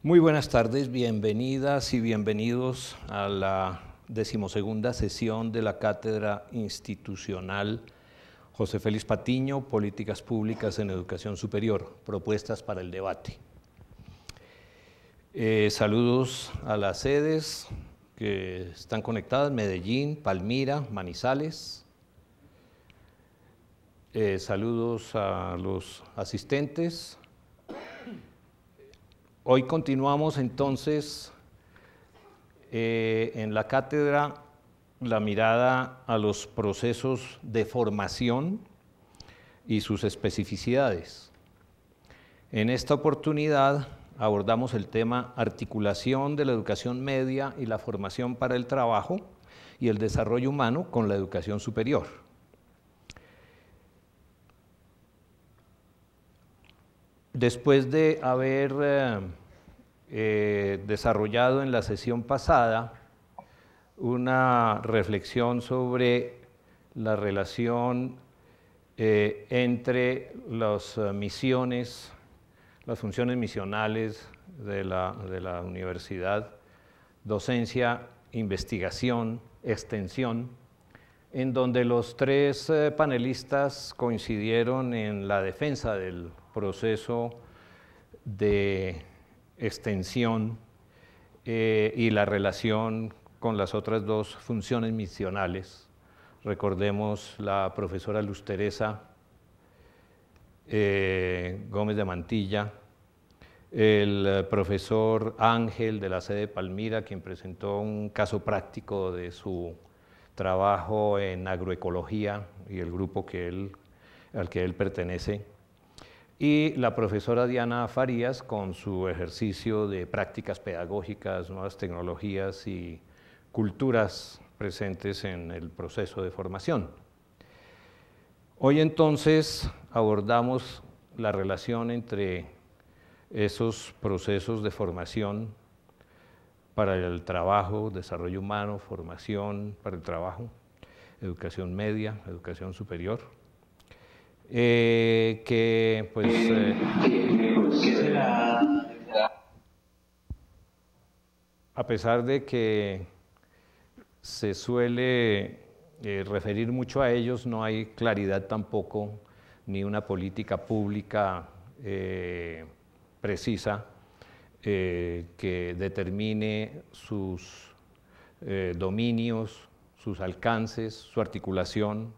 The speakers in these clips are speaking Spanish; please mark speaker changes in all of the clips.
Speaker 1: Muy buenas tardes, bienvenidas y bienvenidos a la 12ª sesión de la Cátedra Institucional José Félix Patiño, Políticas Públicas en Educación Superior, propuestas para el debate. Saludos a las sedes que están conectadas, Medellín, Palmira, Manizales. Saludos a los asistentes. Hoy continuamos entonces en la cátedra la mirada a los procesos de formación y sus especificidades. En esta oportunidad abordamos el tema articulación de la educación media y la formación para el trabajo y el desarrollo humano con la educación superior. Después de haber desarrollado en la sesión pasada una reflexión sobre la relación entre las misiones, las funciones misionales de la universidad, docencia, investigación, extensión, en donde los tres panelistas coincidieron en la defensa del proceso de extensión y la relación con las otras dos funciones misionales. Recordemos la profesora Luz Teresa Gómez de Mantilla, el profesor Ángel de la sede de Palmira, quien presentó un caso práctico de su trabajo en agroecología y el grupo al que él pertenece, y la profesora Diana Farías con su ejercicio de prácticas pedagógicas, nuevas tecnologías y culturas presentes en el proceso de formación. Hoy entonces abordamos la relación entre esos procesos de formación para el trabajo, desarrollo humano, formación para el trabajo, educación media, educación superior, que pues a pesar de que se suele referir mucho a ellos, no hay claridad tampoco ni una política pública precisa que determine sus dominios, sus alcances, su articulación.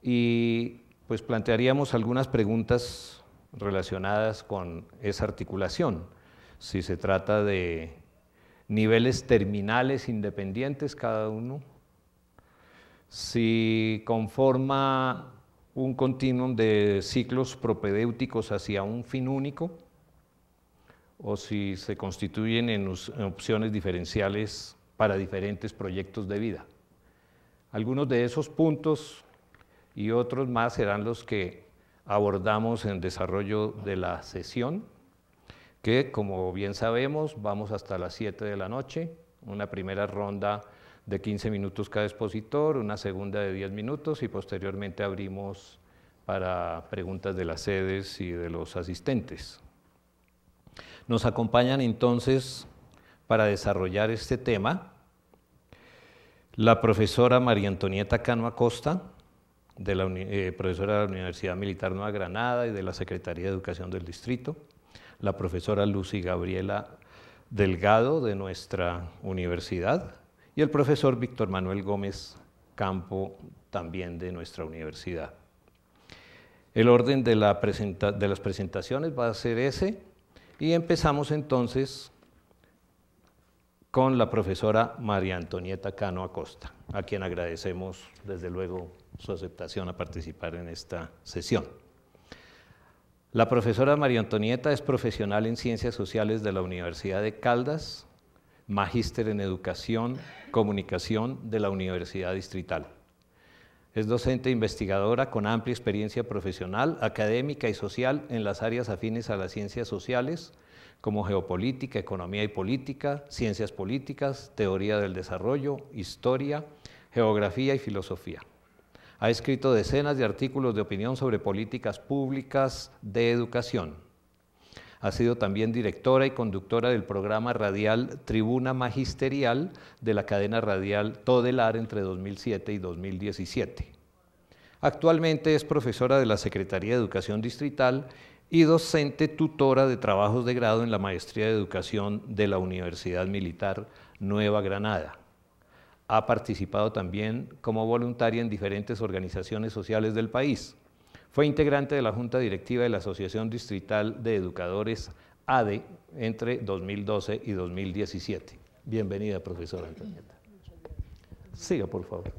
Speaker 1: Y pues plantearíamos algunas preguntas relacionadas con esa articulación. Si se trata de niveles terminales independientes cada uno, si conforma un continuum de ciclos propedéuticos hacia un fin único, o si se constituyen en opciones diferenciales para diferentes proyectos de vida. Algunos de esos puntos y otros más serán los que abordamos en el desarrollo de la sesión, que como bien sabemos vamos hasta las 7 de la noche, una primera ronda de 15 minutos cada expositor, una segunda de 10 minutos y posteriormente abrimos para preguntas de las sedes y de los asistentes. Nos acompañan entonces para desarrollar este tema la profesora María Antonieta Cano Acosta, profesora de la Universidad Militar Nueva Granada y de la Secretaría de Educación del Distrito, la profesora Lucy Gabriela Delgado de nuestra universidad y el profesor Víctor Manuel Gómez Campo, también de nuestra universidad. El orden de las presentaciones va a ser ese y empezamos entonces con la profesora María Antonieta Cano Acosta, a quien agradecemos desde luego su aceptación a participar en esta sesión. La profesora María Antonieta es profesional en Ciencias Sociales de la Universidad de Caldas, magíster en Educación, Comunicación de la Universidad Distrital. Es docente e investigadora con amplia experiencia profesional, académica y social en las áreas afines a las ciencias sociales, como geopolítica, economía y política, ciencias políticas, teoría del desarrollo, historia, geografía y filosofía. Ha escrito decenas de artículos de opinión sobre políticas públicas de educación. Ha sido también directora y conductora del programa radial Tribuna Magisterial de la cadena radial Todelar entre 2007 y 2017. Actualmente es profesora de la Secretaría de Educación Distrital y docente tutora de trabajos de grado en la Maestría de Educación de la Universidad Militar Nueva Granada. Ha participado también como voluntaria en diferentes organizaciones sociales del país. Fue integrante de la Junta Directiva de la Asociación Distrital de Educadores ADE entre 2012 y 2017. Bienvenida, profesora Antonieta. Siga, por favor.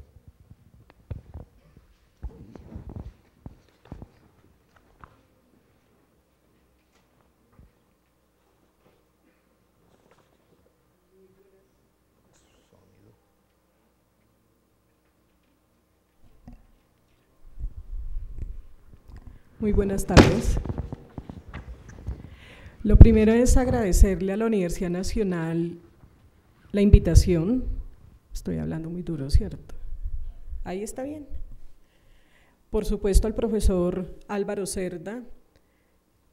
Speaker 2: Muy buenas tardes. Lo primero es agradecerle a la Universidad Nacional la invitación. Estoy hablando muy duro, ¿cierto? Ahí está bien. Por supuesto al profesor Álvaro Cerda,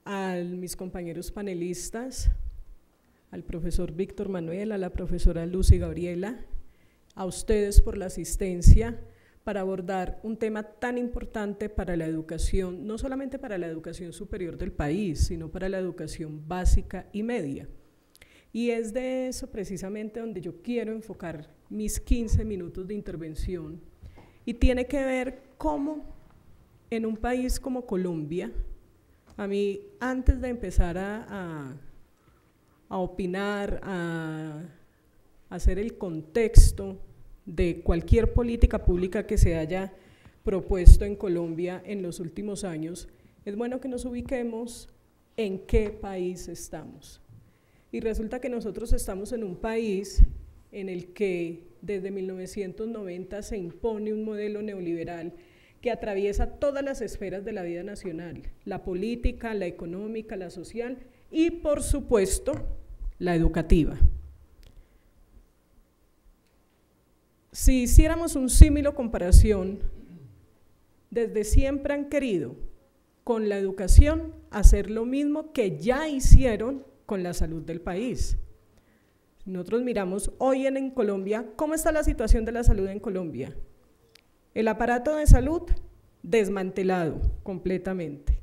Speaker 2: a mis compañeros panelistas, al profesor Víctor Manuel, a la profesora Lucy Gabriela, a ustedes por la asistencia, para abordar un tema tan importante para la educación, no solamente para la educación superior del país, sino para la educación básica y media. Y es de eso precisamente donde yo quiero enfocar mis 15 minutos de intervención, y tiene que ver cómo en un país como Colombia, a mí antes de empezar a opinar, a hacer el contexto de cualquier política pública que se haya propuesto en Colombia en los últimos años, es bueno que nos ubiquemos en qué país estamos. Y resulta que nosotros estamos en un país en el que desde 1990 se impone un modelo neoliberal que atraviesa todas las esferas de la vida nacional, la política, la económica, la social y, por supuesto, la educativa. Si hiciéramos un símil o comparación, desde siempre han querido con la educación hacer lo mismo que ya hicieron con la salud del país. Nosotros miramos hoy en Colombia, ¿cómo está la situación de la salud en Colombia? El aparato de salud desmantelado completamente.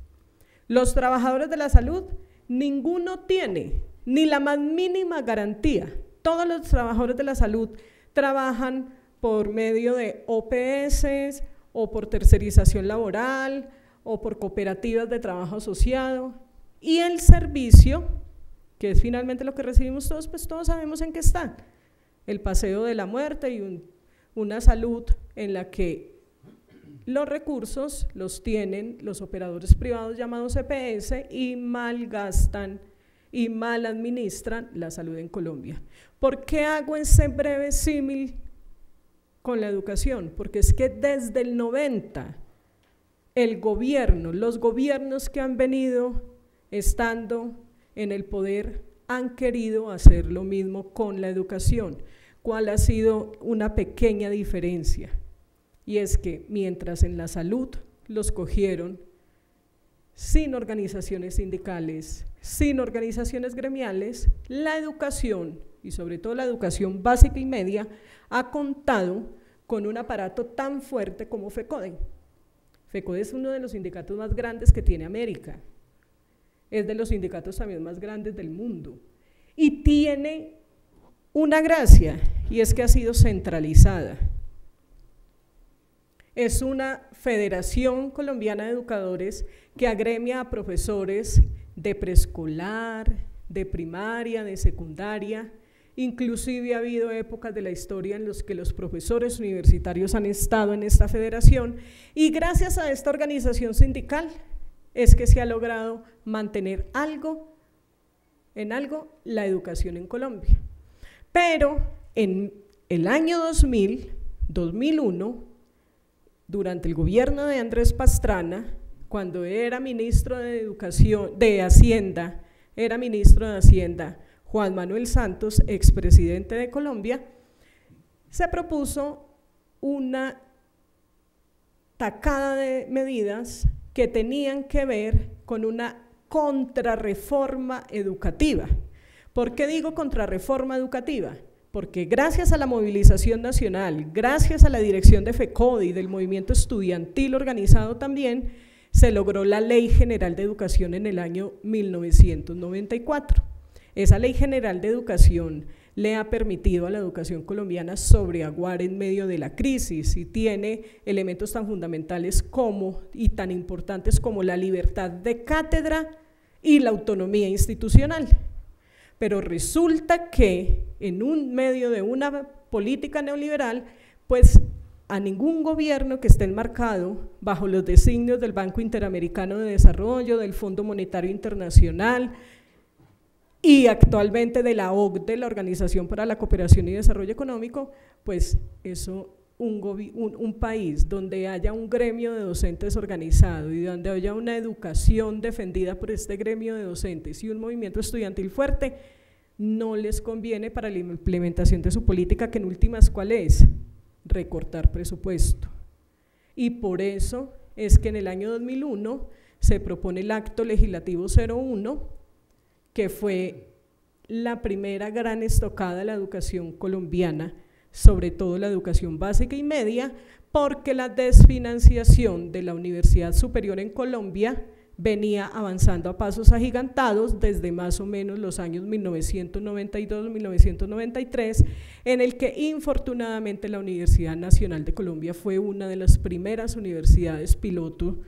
Speaker 2: Los trabajadores de la salud, ninguno tiene ni la más mínima garantía. Todos los trabajadores de la salud trabajan por medio de OPS o por tercerización laboral o por cooperativas de trabajo asociado, y el servicio, que es finalmente lo que recibimos todos, pues todos sabemos en qué está, el paseo de la muerte y una salud en la que los recursos los tienen los operadores privados llamados EPS y malgastan y mal administran la salud en Colombia. ¿Por qué hago ese breve símil con la educación? Porque es que desde el 90 el gobierno, los gobiernos que han venido estando en el poder han querido hacer lo mismo con la educación. ¿Cuál ha sido una pequeña diferencia? Y es que mientras en la salud los cogieron sin organizaciones sindicales, sin organizaciones gremiales, la educación, y sobre todo la educación básica y media, ha contado con un aparato tan fuerte como FECODE. FECODE es uno de los sindicatos más grandes que tiene América, es de los sindicatos también más grandes del mundo, y tiene una gracia, y es que ha sido centralizada. Es una Federación Colombiana de Educadores que agremia a profesores de preescolar, de primaria, de secundaria. Inclusive ha habido épocas de la historia en las que los profesores universitarios han estado en esta federación, y gracias a esta organización sindical es que se ha logrado mantener en algo la educación en Colombia. Pero en el año 2001, durante el gobierno de Andrés Pastrana, cuando era ministro de Hacienda, Juan Manuel Santos, expresidente de Colombia, se propuso una tacada de medidas que tenían que ver con una contrarreforma educativa. ¿Por qué digo contrarreforma educativa? Porque gracias a la movilización nacional, gracias a la dirección de FECODE y del movimiento estudiantil organizado también, se logró la Ley General de Educación en el año 1994. Esa Ley General de Educación le ha permitido a la educación colombiana sobreaguar en medio de la crisis y tiene elementos tan fundamentales como y tan importantes como la libertad de cátedra y la autonomía institucional. Pero resulta que en un medio de una política neoliberal, pues a ningún gobierno que esté enmarcado bajo los designios del Banco Interamericano de Desarrollo, del Fondo Monetario Internacional y actualmente de la OCDE, la Organización para la Cooperación y Desarrollo Económico, pues eso, un país donde haya un gremio de docentes organizado y donde haya una educación defendida por este gremio de docentes y un movimiento estudiantil fuerte, no les conviene para la implementación de su política, que en últimas, ¿cuál es? Recortar presupuesto. Y por eso es que en el año 2001 se propone el Acto Legislativo 01, que fue la primera gran estocada a la educación colombiana, sobre todo la educación básica y media, porque la desfinanciación de la Universidad Superior en Colombia venía avanzando a pasos agigantados desde más o menos los años 1992-1993, en el que infortunadamente la Universidad Nacional de Colombia fue una de las primeras universidades piloto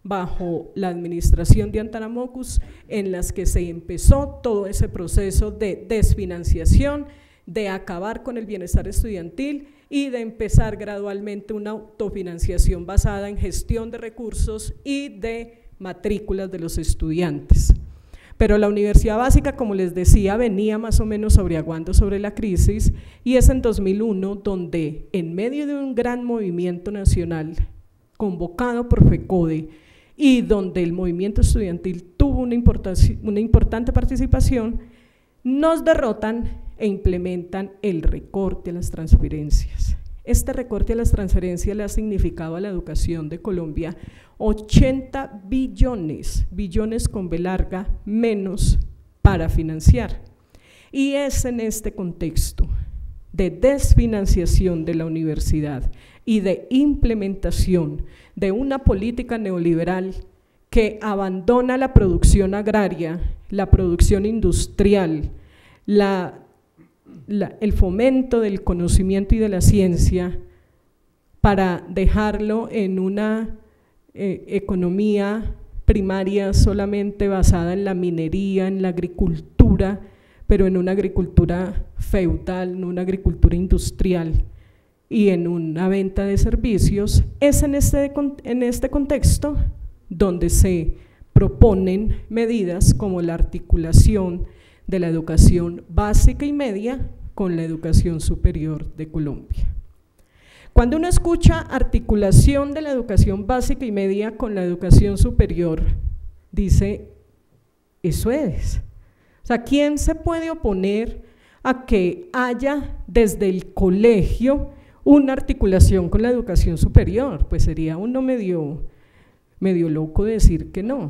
Speaker 2: bajo la administración de Antaramocus, en las que se empezó todo ese proceso de desfinanciación, de acabar con el bienestar estudiantil y de empezar gradualmente una autofinanciación basada en gestión de recursos y de matrículas de los estudiantes. Pero la universidad básica, como les decía, venía más o menos sobreaguando sobre la crisis, y es en 2001 donde, en medio de un gran movimiento nacional convocado por FECODE y donde el movimiento estudiantil tuvo una importante participación, nos derrotan e implementan el recorte a las transferencias. Este recorte a las transferencias le ha significado a la educación de Colombia 80 billones, billones con B larga, menos para financiar. Y es en este contexto de desfinanciación de la universidad y de implementación de una política neoliberal que abandona la producción agraria, la producción industrial, el fomento del conocimiento y de la ciencia, para dejarlo en una economía primaria solamente basada en la minería, en la agricultura, pero en una agricultura feudal, en una agricultura industrial y en una venta de servicios. Es en este contexto donde se proponen medidas como la articulación de la educación básica y media con la educación superior de Colombia. Cuando uno escucha articulación de la educación básica y media con la educación superior, dice, eso es. O sea, ¿quién se puede oponer a que haya desde el colegio una articulación con la educación superior? Pues sería uno medio loco decir que no,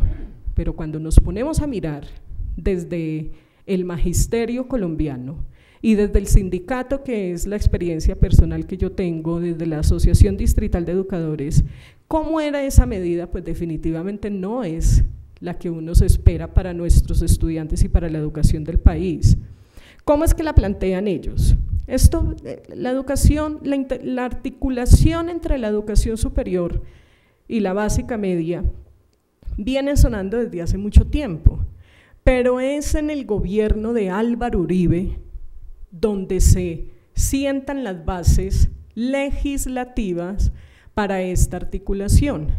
Speaker 2: pero cuando nos ponemos a mirar desde el magisterio colombiano y desde el sindicato, que es la experiencia personal que yo tengo, desde la Asociación Distrital de Educadores, ¿cómo era esa medida? Pues definitivamente no es la que uno se espera para nuestros estudiantes y para la educación del país. ¿Cómo es que la plantean ellos? Esto, la educación, la articulación entre la educación superior y la básica media viene sonando desde hace mucho tiempo, pero es en el gobierno de Álvaro Uribe donde se sientan las bases legislativas para esta articulación.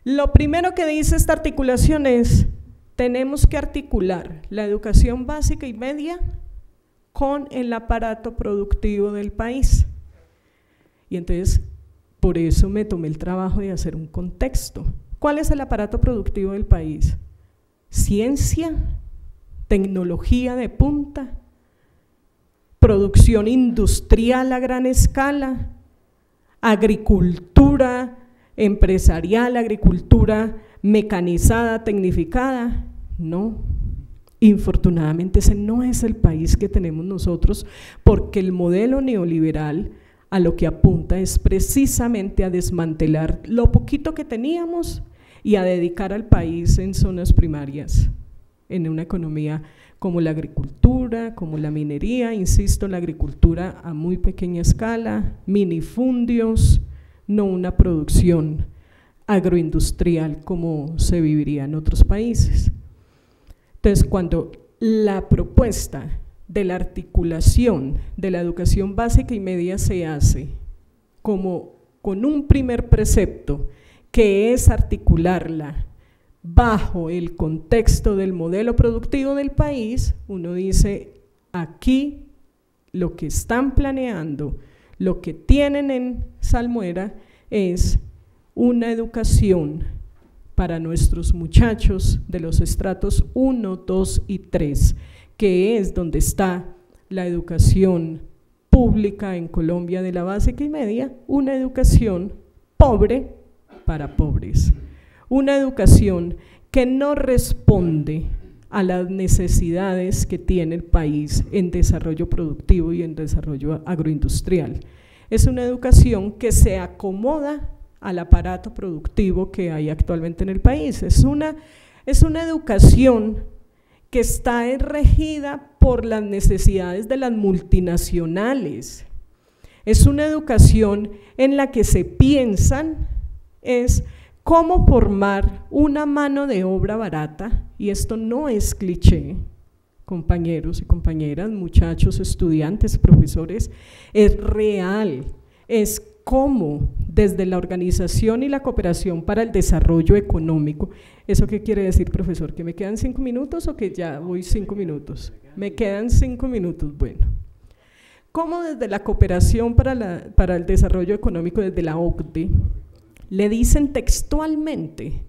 Speaker 2: Lo primero que dice esta articulación es: tenemos que articular la educación básica y media con el aparato productivo del país. Y entonces, por eso me tomé el trabajo de hacer un contexto. ¿Cuál es el aparato productivo del país? Ciencia, tecnología de punta, producción industrial a gran escala, agricultura empresarial, agricultura mecanizada, tecnificada. No, infortunadamente ese no es el país que tenemos nosotros, porque el modelo neoliberal a lo que apunta es precisamente a desmantelar lo poquito que teníamos y a dedicar al país en zonas primarias, en una economía como la agricultura, como la minería, insisto, la agricultura a muy pequeña escala, minifundios, no una producción agroindustrial como se viviría en otros países. Entonces, cuando la propuesta de la articulación de la educación básica y media se hace como con un primer precepto, que es articularla bajo el contexto del modelo productivo del país, uno dice, aquí lo que están planeando, lo que tienen en Salmuera es una educación para nuestros muchachos de los estratos 1, 2 y 3, que es donde está la educación pública en Colombia de la básica y media, una educación pobre para pobres, una educación que no responde a las necesidades que tiene el país en desarrollo productivo y en desarrollo agroindustrial. Es una educación que se acomoda al aparato productivo que hay actualmente en el país. Es una educación que está regida por las necesidades de las multinacionales. Es una educación en la que se piensan es cómo formar una mano de obra barata, y esto no es cliché, compañeros y compañeras, muchachos, estudiantes, profesores, es real, es cómo desde la organización y la cooperación para el desarrollo económico. ¿Eso qué quiere decir, profesor? ¿Que me quedan 5 minutos o que ya voy 5 minutos? Me quedan 5 minutos, bueno. ¿Cómo desde la cooperación para el desarrollo económico, desde la OCDE, le dicen textualmente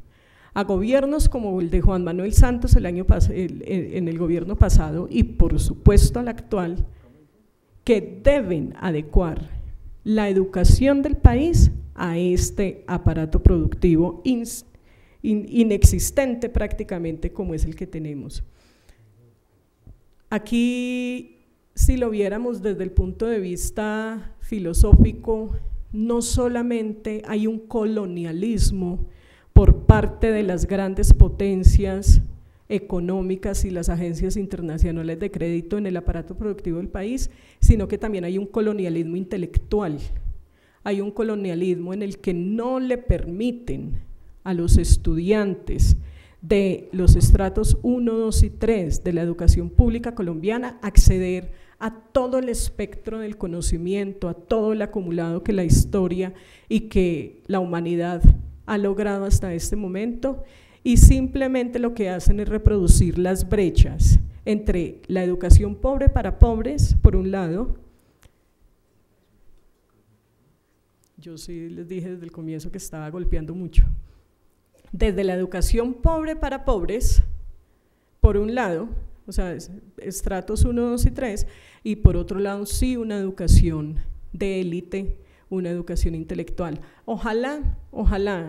Speaker 2: a gobiernos como el de Juan Manuel Santos en el gobierno pasado y por supuesto al actual, que deben adecuar la educación del país a este aparato productivo inexistente prácticamente como es el que tenemos? Aquí, si lo viéramos desde el punto de vista filosófico, no solamente hay un colonialismo por parte de las grandes potencias económicas y las agencias internacionales de crédito en el aparato productivo del país, sino que también hay un colonialismo intelectual, hay un colonialismo en el que no le permiten a los estudiantes de los estratos 1, 2 y 3 de la educación pública colombiana acceder a todo el espectro del conocimiento, a todo el acumulado que la historia y que la humanidad ha logrado hasta este momento, y simplemente lo que hacen es reproducir las brechas entre la educación pobre para pobres, por un lado. Yo sí les dije desde el comienzo que estaba golpeando mucho. Desde la educación pobre para pobres, por un lado, o sea, estratos 1, 2 y 3, y por otro lado sí una educación de élite, una educación intelectual. Ojalá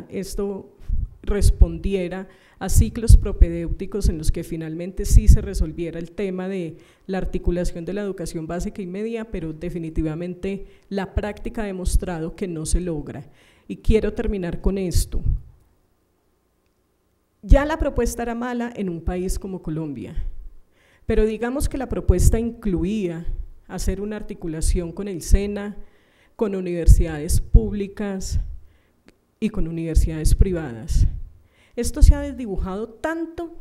Speaker 2: esto respondiera a ciclos propedéuticos en los que finalmente sí se resolviera el tema de la articulación de la educación básica y media, pero definitivamente la práctica ha demostrado que no se logra. Y quiero terminar con esto. Ya la propuesta era mala en un país como Colombia, pero digamos que la propuesta incluía hacer una articulación con el SENA, con universidades públicas y con universidades privadas. Esto se ha desdibujado tanto,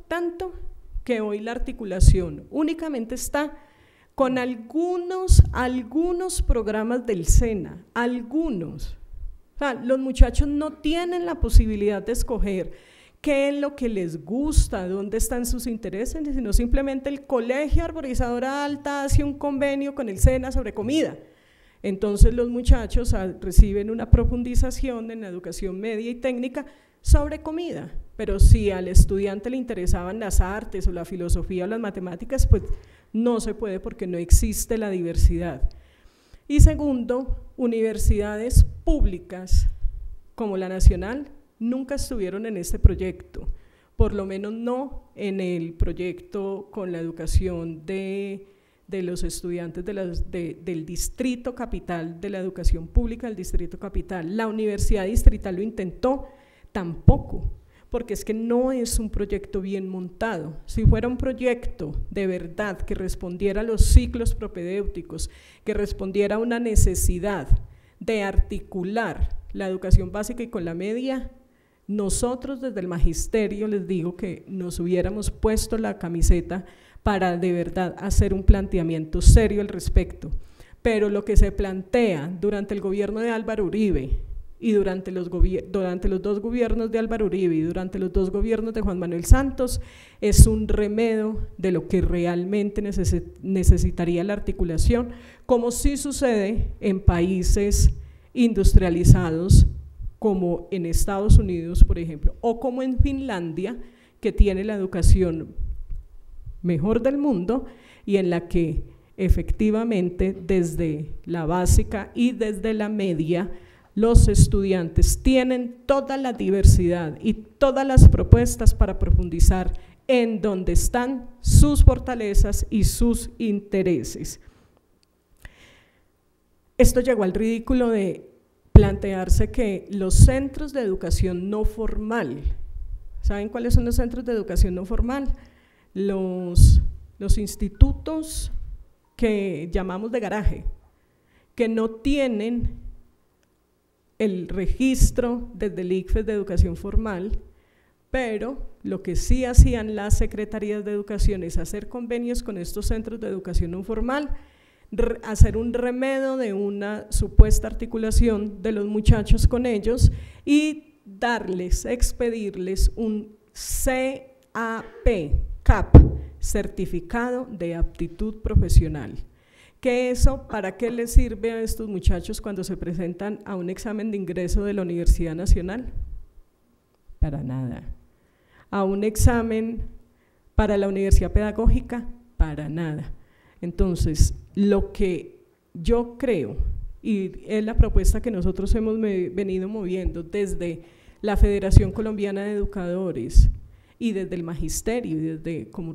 Speaker 2: que hoy la articulación únicamente está con algunos programas del SENA, algunos. O sea, los muchachos no tienen la posibilidad de escoger qué es lo que les gusta, dónde están sus intereses, sino simplemente el Colegio Arborizadora Alta hace un convenio con el SENA sobre comida. Entonces los muchachos reciben una profundización en la educación media y técnica sobre comida, pero si al estudiante le interesaban las artes o la filosofía o las matemáticas, pues no se puede porque no existe la diversidad. Y segundo, universidades públicas como la Nacional nunca estuvieron en este proyecto. por lo menos no en el proyecto con la educación de los estudiantes del Distrito Capital, de la educación pública del Distrito Capital. La Universidad Distrital lo intentó, tampoco, porque es que no es un proyecto bien montado. Si fuera un proyecto de verdad que respondiera a los ciclos propedéuticos, que respondiera a una necesidad de articular la educación básica y con la media, nosotros desde el magisterio les digo que nos hubiéramos puesto la camiseta para de verdad hacer un planteamiento serio al respecto. Pero lo que se plantea durante el gobierno de Álvaro Uribe y durante los dos gobiernos de Álvaro Uribe y durante los dos gobiernos de Juan Manuel Santos es un remedio de lo que realmente necesitaría la articulación, como sí sucede en países industrializados como en Estados Unidos, por ejemplo, o como en Finlandia, que tiene la educación mejor del mundo y en la que efectivamente desde la básica y desde la media los estudiantes tienen toda la diversidad y todas las propuestas para profundizar en donde están sus fortalezas y sus intereses. Esto llegó al ridículo de plantearse que los centros de educación no formal, ¿saben cuáles son los centros de educación no formal? Los institutos que llamamos de garaje, que no tienen el registro desde el ICFES de educación formal, pero lo que sí hacían las secretarías de educación es hacer convenios con estos centros de educación no formal, hacer un remedio de una supuesta articulación de los muchachos con ellos y expedirles un CAP, certificado de aptitud profesional. ¿Que eso para qué les sirve a estos muchachos cuando se presentan a un examen de ingreso de la Universidad Nacional? Para nada. ¿A un examen para la Universidad Pedagógica? Para nada. Entonces, lo que yo creo, y es la propuesta que nosotros hemos venido moviendo desde la Federación Colombiana de Educadores y desde el magisterio y desde como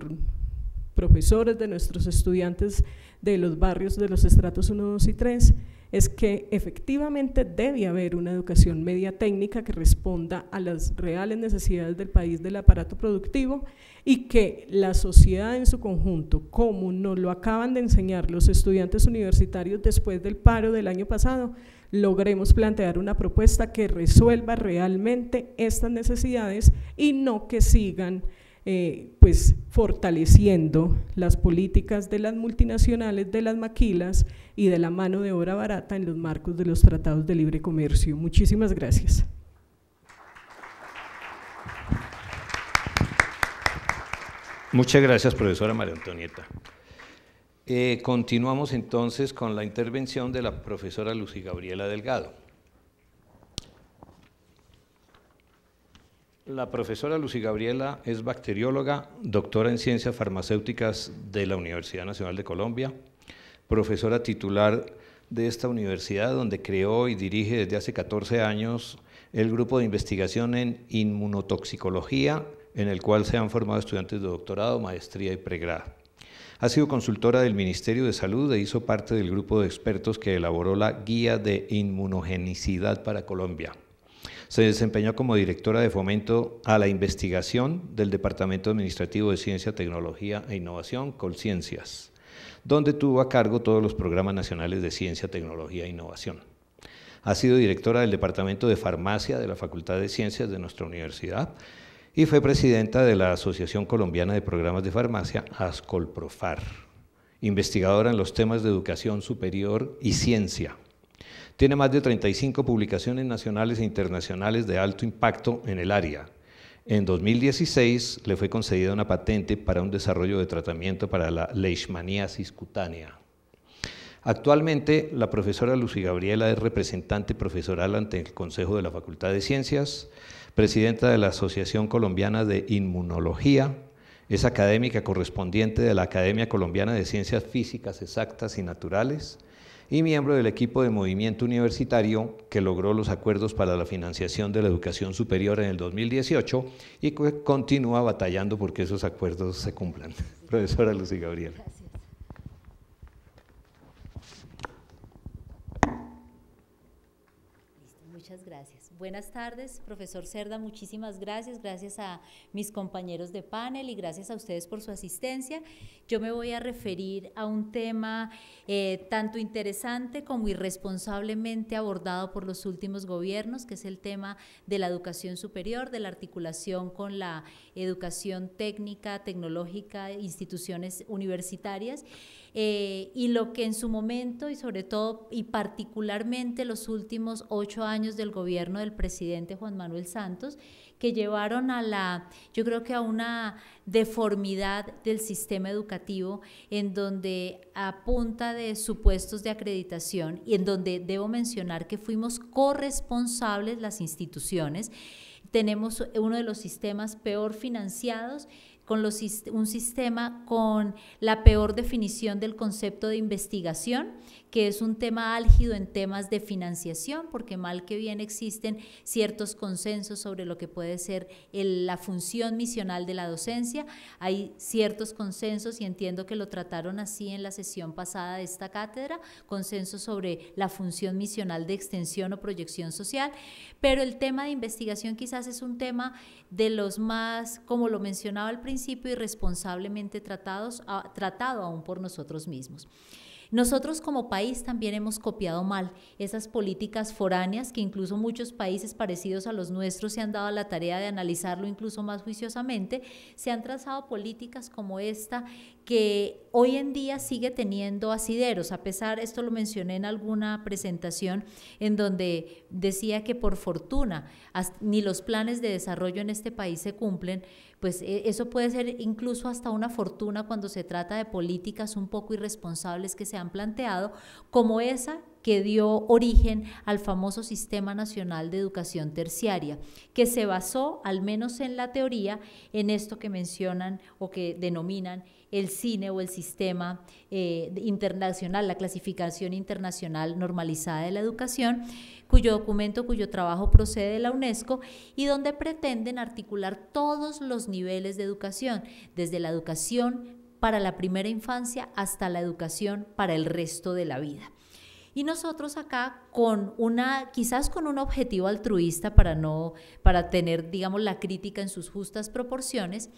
Speaker 2: profesores de nuestros estudiantes de los barrios de los estratos 1, 2 y 3, es que efectivamente debe haber una educación media técnica que responda a las reales necesidades del país, del aparato productivo, y que la sociedad en su conjunto, como nos lo acaban de enseñar los estudiantes universitarios después del paro del año pasado, logremos plantear una propuesta que resuelva realmente estas necesidades y no que sigan pues fortaleciendo las políticas de las multinacionales, de las maquilas y de la mano de obra barata en los marcos de los tratados de libre comercio. Muchísimas gracias.
Speaker 1: Muchas gracias, profesora María Antonieta. Continuamos entonces con la intervención de la profesora Lucy Gabriela Delgado. La profesora Lucy Gabriela es bacterióloga, doctora en Ciencias Farmacéuticas de la Universidad Nacional de Colombia, profesora titular de esta universidad, donde creó y dirige desde hace 14 años el grupo de investigación en inmunotoxicología, en el cual se han formado estudiantes de doctorado, maestría y pregrado. Ha sido consultora del Ministerio de Salud e hizo parte del grupo de expertos que elaboró la Guía de Inmunogenicidad para Colombia. Se desempeñó como directora de fomento a la investigación del Departamento Administrativo de Ciencia, Tecnología e Innovación, Colciencias, donde tuvo a cargo todos los programas nacionales de Ciencia, Tecnología e Innovación. Ha sido directora del Departamento de Farmacia de la Facultad de Ciencias de nuestra universidad y fue presidenta de la Asociación Colombiana de Programas de Farmacia, ASCOLPROFAR, investigadora en los temas de educación superior y ciencia. Tiene más de 35 publicaciones nacionales e internacionales de alto impacto en el área. En 2016 le fue concedida una patente para un desarrollo de tratamiento para la leishmaniasis cutánea. Actualmente, la profesora Lucy Gabriela es representante profesoral ante el Consejo de la Facultad de Ciencias, presidenta de la Asociación Colombiana de Inmunología, es académica correspondiente de la Academia Colombiana de Ciencias Físicas Exactas y Naturales, y miembro del equipo de Movimiento Universitario que logró los acuerdos para la financiación de la educación superior en el 2018 y que continúa batallando porque esos acuerdos se cumplan. Profesora Lucy Gabriela.
Speaker 3: Gracias. Muchas gracias. Buenas tardes, profesor Cerda, muchísimas gracias. Gracias a mis compañeros de panel y gracias a ustedes por su asistencia. Yo me voy a referir a un tema tanto interesante como irresponsablemente abordado por los últimos gobiernos, que es el tema de la educación superior, de la articulación con la educación técnica, tecnológica, instituciones universitarias. Y lo que en su momento y sobre todo y particularmente los últimos 8 años del gobierno del presidente Juan Manuel Santos, que llevaron yo creo que a una deformidad del sistema educativo en donde a punta de supuestos de acreditación y en donde debo mencionar que fuimos corresponsables las instituciones, tenemos uno de los sistemas peor financiados, con un sistema con la peor definición del concepto de investigación, que es un tema álgido en temas de financiación, porque mal que bien existen ciertos consensos sobre lo que puede ser la función misional de la docencia, hay ciertos consensos y entiendo que lo trataron así en la sesión pasada de esta cátedra, consensos sobre la función misional de extensión o proyección social, pero el tema de investigación quizás es un tema de los más, como lo mencionaba al principio, irresponsablemente tratado aún por nosotros mismos. Nosotros como país también hemos copiado mal esas políticas foráneas que incluso muchos países parecidos a los nuestros se han dado a la tarea de analizarlo incluso más juiciosamente, se han trazado políticas como esta que hoy en día sigue teniendo asideros, a pesar, esto lo mencioné en alguna presentación en donde decía que por fortuna ni los planes de desarrollo en este país se cumplen, pues eso puede ser incluso hasta una fortuna cuando se trata de políticas un poco irresponsables que se han planteado, como esa que dio origen al famoso Sistema Nacional de Educación Terciaria, que se basó, al menos en la teoría, en esto que mencionan o que denominan el CINE o el Sistema Internacional, la Clasificación Internacional Normalizada de la Educación, cuyo documento, cuyo trabajo procede de la UNESCO y donde pretenden articular todos los niveles de educación, desde la educación para la primera infancia hasta la educación para el resto de la vida. Y nosotros acá quizás con un objetivo altruista para tener, digamos, la crítica en sus justas proporciones,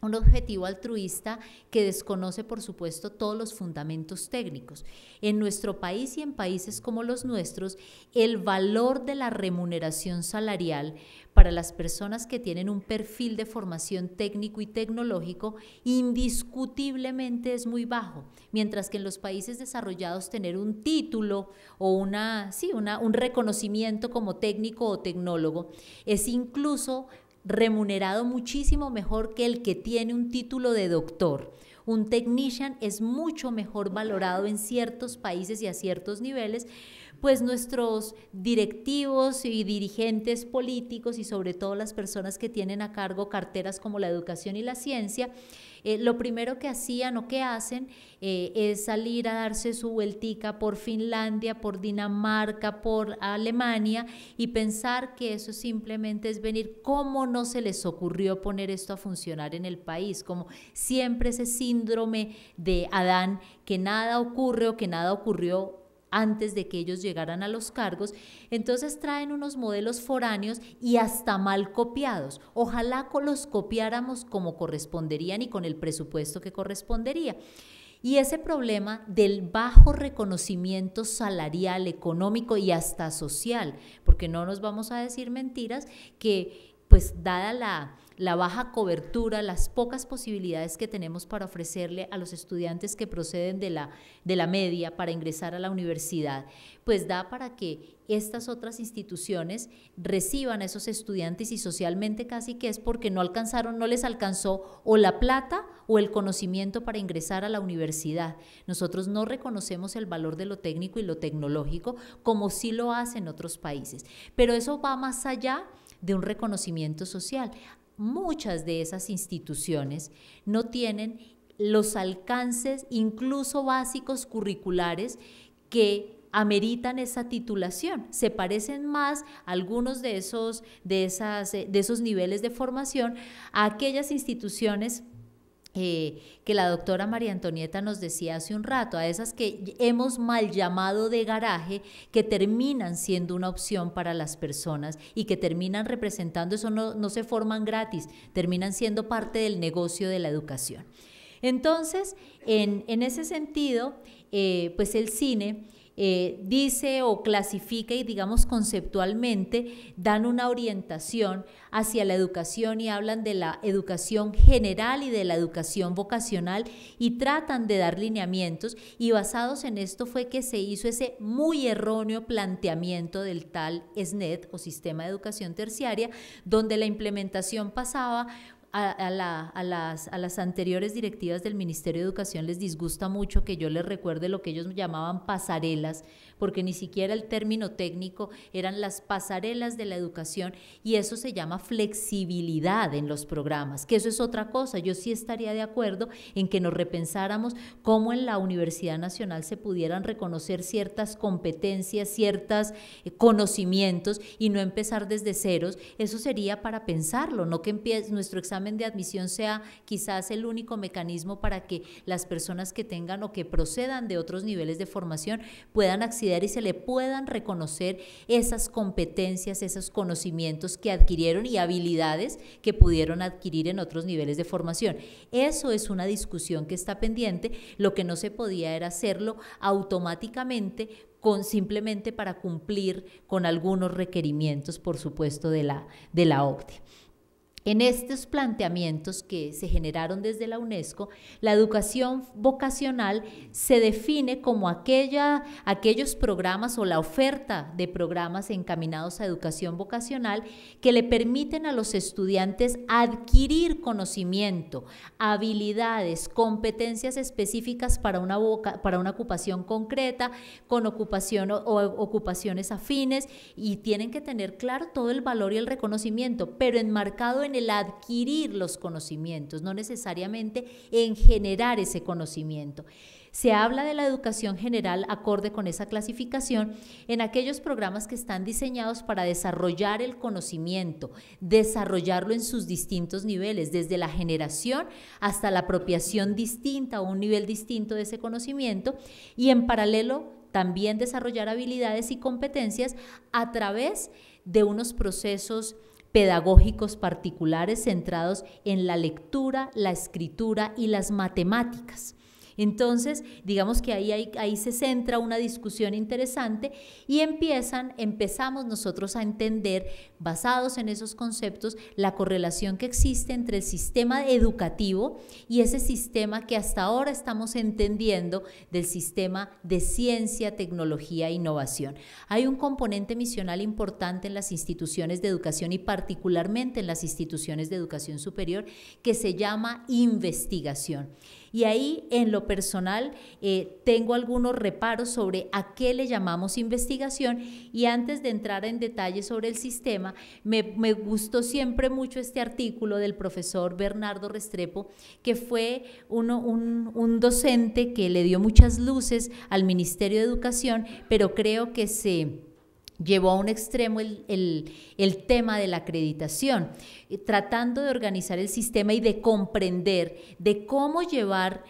Speaker 3: un objetivo altruista que desconoce, por supuesto, todos los fundamentos técnicos. En nuestro país y en países como los nuestros, el valor de la remuneración salarial para las personas que tienen un perfil de formación técnico y tecnológico indiscutiblemente es muy bajo, mientras que en los países desarrollados tener un título o un reconocimiento como técnico o tecnólogo es incluso remunerado muchísimo mejor que el que tiene un título de doctor. Un technician es mucho mejor valorado en ciertos países y a ciertos niveles, pues nuestros directivos y dirigentes políticos y sobre todo las personas que tienen a cargo carteras como la educación y la ciencia, lo primero que hacían o que hacen es salir a darse su vueltica por Finlandia, por Dinamarca, por Alemania y pensar que eso simplemente es venir. ¿Cómo no se les ocurrió poner esto a funcionar en el país? Como siempre ese síndrome de Adán, que nada ocurre o que nada ocurrió antes de que ellos llegaran a los cargos, entonces traen unos modelos foráneos y hasta mal copiados. Ojalá los copiáramos como corresponderían y con el presupuesto que correspondería. Y ese problema del bajo reconocimiento salarial, económico y hasta social, porque no nos vamos a decir mentiras, que pues dada la baja cobertura, las pocas posibilidades que tenemos para ofrecerle a los estudiantes que proceden de la media para ingresar a la universidad, pues da para que estas otras instituciones reciban a esos estudiantes y socialmente casi que es porque no les alcanzó o la plata o el conocimiento para ingresar a la universidad. Nosotros no reconocemos el valor de lo técnico y lo tecnológico como sí lo hacen otros países, pero eso va más allá de un reconocimiento social. Muchas de esas instituciones no tienen los alcances, incluso básicos curriculares, que ameritan esa titulación. Se parecen más algunos de esos niveles de formación a aquellas instituciones que la doctora María Antonieta nos decía hace un rato, a esas que hemos mal llamado de garaje, que terminan siendo una opción para las personas y que terminan representando, eso no se forman gratis, terminan siendo parte del negocio de la educación. Entonces, en ese sentido, pues el CINE dice o clasifica y digamos conceptualmente dan una orientación hacia la educación y hablan de la educación general y de la educación vocacional y tratan de dar lineamientos, y basados en esto fue que se hizo ese muy erróneo planteamiento del tal SNET o Sistema de Educación Terciaria, donde la implementación pasaba a las anteriores directivas del Ministerio de Educación. Les disgusta mucho que yo les recuerde lo que ellos llamaban pasarelas, porque ni siquiera el término técnico, eran las pasarelas de la educación, y eso se llama flexibilidad en los programas, que eso es otra cosa. Yo sí estaría de acuerdo en que nos repensáramos cómo en la Universidad Nacional se pudieran reconocer ciertas competencias, ciertos conocimientos y no empezar desde ceros. Eso sería para pensarlo, no que nuestro examen de admisión sea quizás el único mecanismo para que las personas que tengan o que procedan de otros niveles de formación puedan acceder y se le puedan reconocer esas competencias, esos conocimientos que adquirieron y habilidades que pudieron adquirir en otros niveles de formación. Eso es una discusión que está pendiente. Lo que no se podía era hacerlo automáticamente simplemente para cumplir con algunos requerimientos, por supuesto, de la OCDE. En estos planteamientos que se generaron desde la UNESCO, la educación vocacional se define como aquellos programas o la oferta de programas encaminados a educación vocacional que le permiten a los estudiantes adquirir conocimiento, habilidades, competencias específicas para una ocupación concreta, con ocupación o ocupaciones afines, y tienen que tener claro todo el valor y el reconocimiento, pero enmarcado en el adquirir los conocimientos, no necesariamente en generar ese conocimiento. Se habla de la educación general acorde con esa clasificación en aquellos programas que están diseñados para desarrollar el conocimiento, desarrollarlo en sus distintos niveles, desde la generación hasta la apropiación distinta o un nivel distinto de ese conocimiento, y en paralelo también desarrollar habilidades y competencias a través de unos procesos pedagógicos particulares centrados en la lectura, la escritura y las matemáticas. Entonces, digamos que ahí se centra una discusión interesante y empezamos nosotros a entender, basados en esos conceptos, la correlación que existe entre el sistema educativo y ese sistema que hasta ahora estamos entendiendo del sistema de ciencia, tecnología e innovación. Hay un componente misional importante en las instituciones de educación y particularmente en las instituciones de educación superior que se llama investigación. Y ahí, en lo personal, tengo algunos reparos sobre a qué le llamamos investigación, y antes de entrar en detalle sobre el sistema, me gustó siempre mucho este artículo del profesor Bernardo Restrepo, que fue un docente que le dio muchas luces al Ministerio de Educación, pero creo que se llevó a un extremo el tema de la acreditación, tratando de organizar el sistema y de comprender de cómo llevar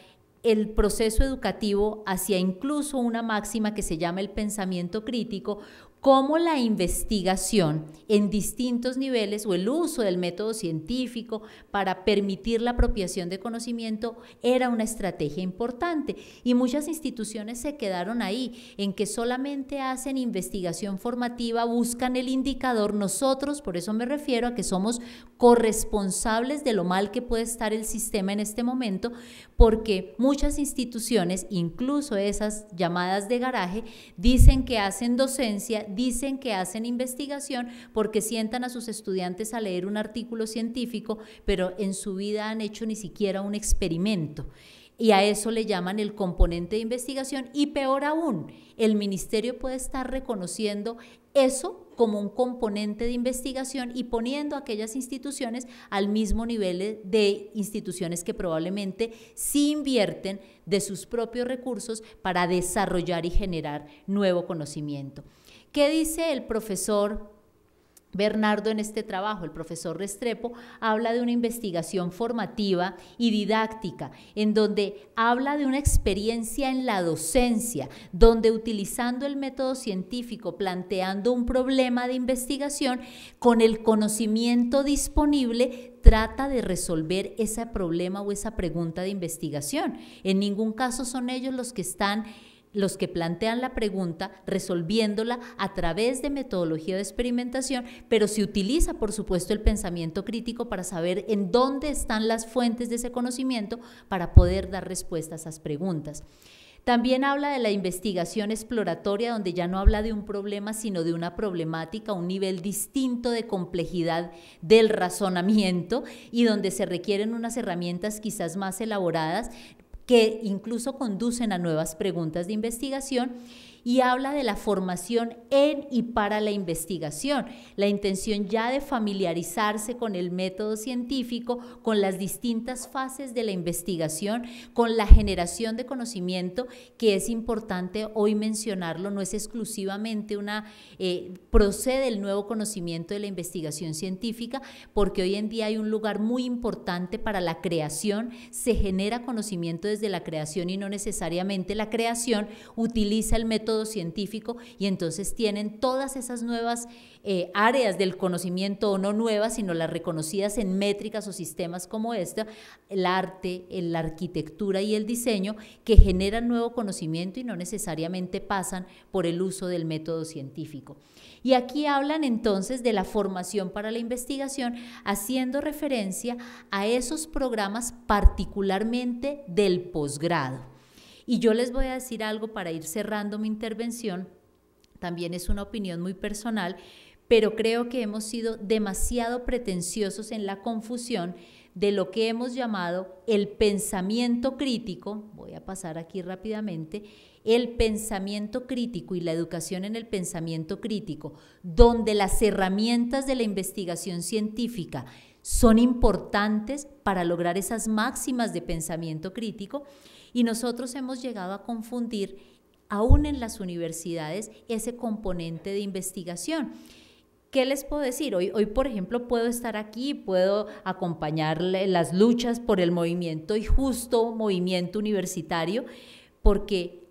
Speaker 3: el proceso educativo hacia incluso una máxima que se llama el pensamiento crítico, cómo la investigación en distintos niveles o el uso del método científico para permitir la apropiación de conocimiento era una estrategia importante, y muchas instituciones se quedaron ahí, en que solamente hacen investigación formativa, buscan el indicador. Nosotros, por eso me refiero a que somos corresponsables de lo mal que puede estar el sistema en este momento, porque muchas instituciones, incluso esas llamadas de garaje, dicen que hacen docencia, dicen que hacen investigación porque sientan a sus estudiantes a leer un artículo científico, pero en su vida han hecho ni siquiera un experimento. y a eso le llaman el componente de investigación, y peor aún, el ministerio puede estar reconociendo eso como un componente de investigación y poniendo a aquellas instituciones al mismo nivel de instituciones que probablemente sí invierten de sus propios recursos para desarrollar y generar nuevo conocimiento. ¿Qué dice el profesor Bernardo en este trabajo? El profesor Restrepo habla de una investigación formativa y didáctica, en donde habla de una experiencia en la docencia, donde utilizando el método científico, planteando un problema de investigación, con el conocimiento disponible, trata de resolver ese problema o esa pregunta de investigación. En ningún caso son ellos los que plantean la pregunta, resolviéndola a través de metodología de experimentación, pero se utiliza, por supuesto, el pensamiento crítico para saber en dónde están las fuentes de ese conocimiento para poder dar respuesta a esas preguntas. También habla de la investigación exploratoria, donde ya no habla de un problema, sino de una problemática, un nivel distinto de complejidad del razonamiento, y donde se requieren unas herramientas quizás más elaboradas, que incluso conducen a nuevas preguntas de investigación, y habla de la formación en y para la investigación, la intención ya de familiarizarse con el método científico, con las distintas fases de la investigación, con la generación de conocimiento, que es importante hoy mencionarlo, no es exclusivamente procede el nuevo conocimiento de la investigación científica, porque hoy en día hay un lugar muy importante para la creación, se genera conocimiento desde la creación y no necesariamente la creación utiliza el método científico, y entonces tienen todas esas nuevas áreas del conocimiento, o no nuevas, sino las reconocidas en métricas o sistemas como esta, el arte, la arquitectura y el diseño, que generan nuevo conocimiento y no necesariamente pasan por el uso del método científico. Y aquí hablan entonces de la formación para la investigación, haciendo referencia a esos programas particularmente del posgrado. Y yo les voy a decir algo para ir cerrando mi intervención, también es una opinión muy personal, pero creo que hemos sido demasiado pretenciosos en la confusión de lo que hemos llamado el pensamiento crítico. Voy a pasar aquí rápidamente. El pensamiento crítico y la educación en el pensamiento crítico, donde las herramientas de la investigación científica son importantes para lograr esas máximas de pensamiento crítico, y nosotros hemos llegado a confundir, aún en las universidades, ese componente de investigación. ¿Qué les puedo decir? Hoy, por ejemplo, puedo estar aquí, puedo acompañarle las luchas por el movimiento y justo movimiento universitario, porque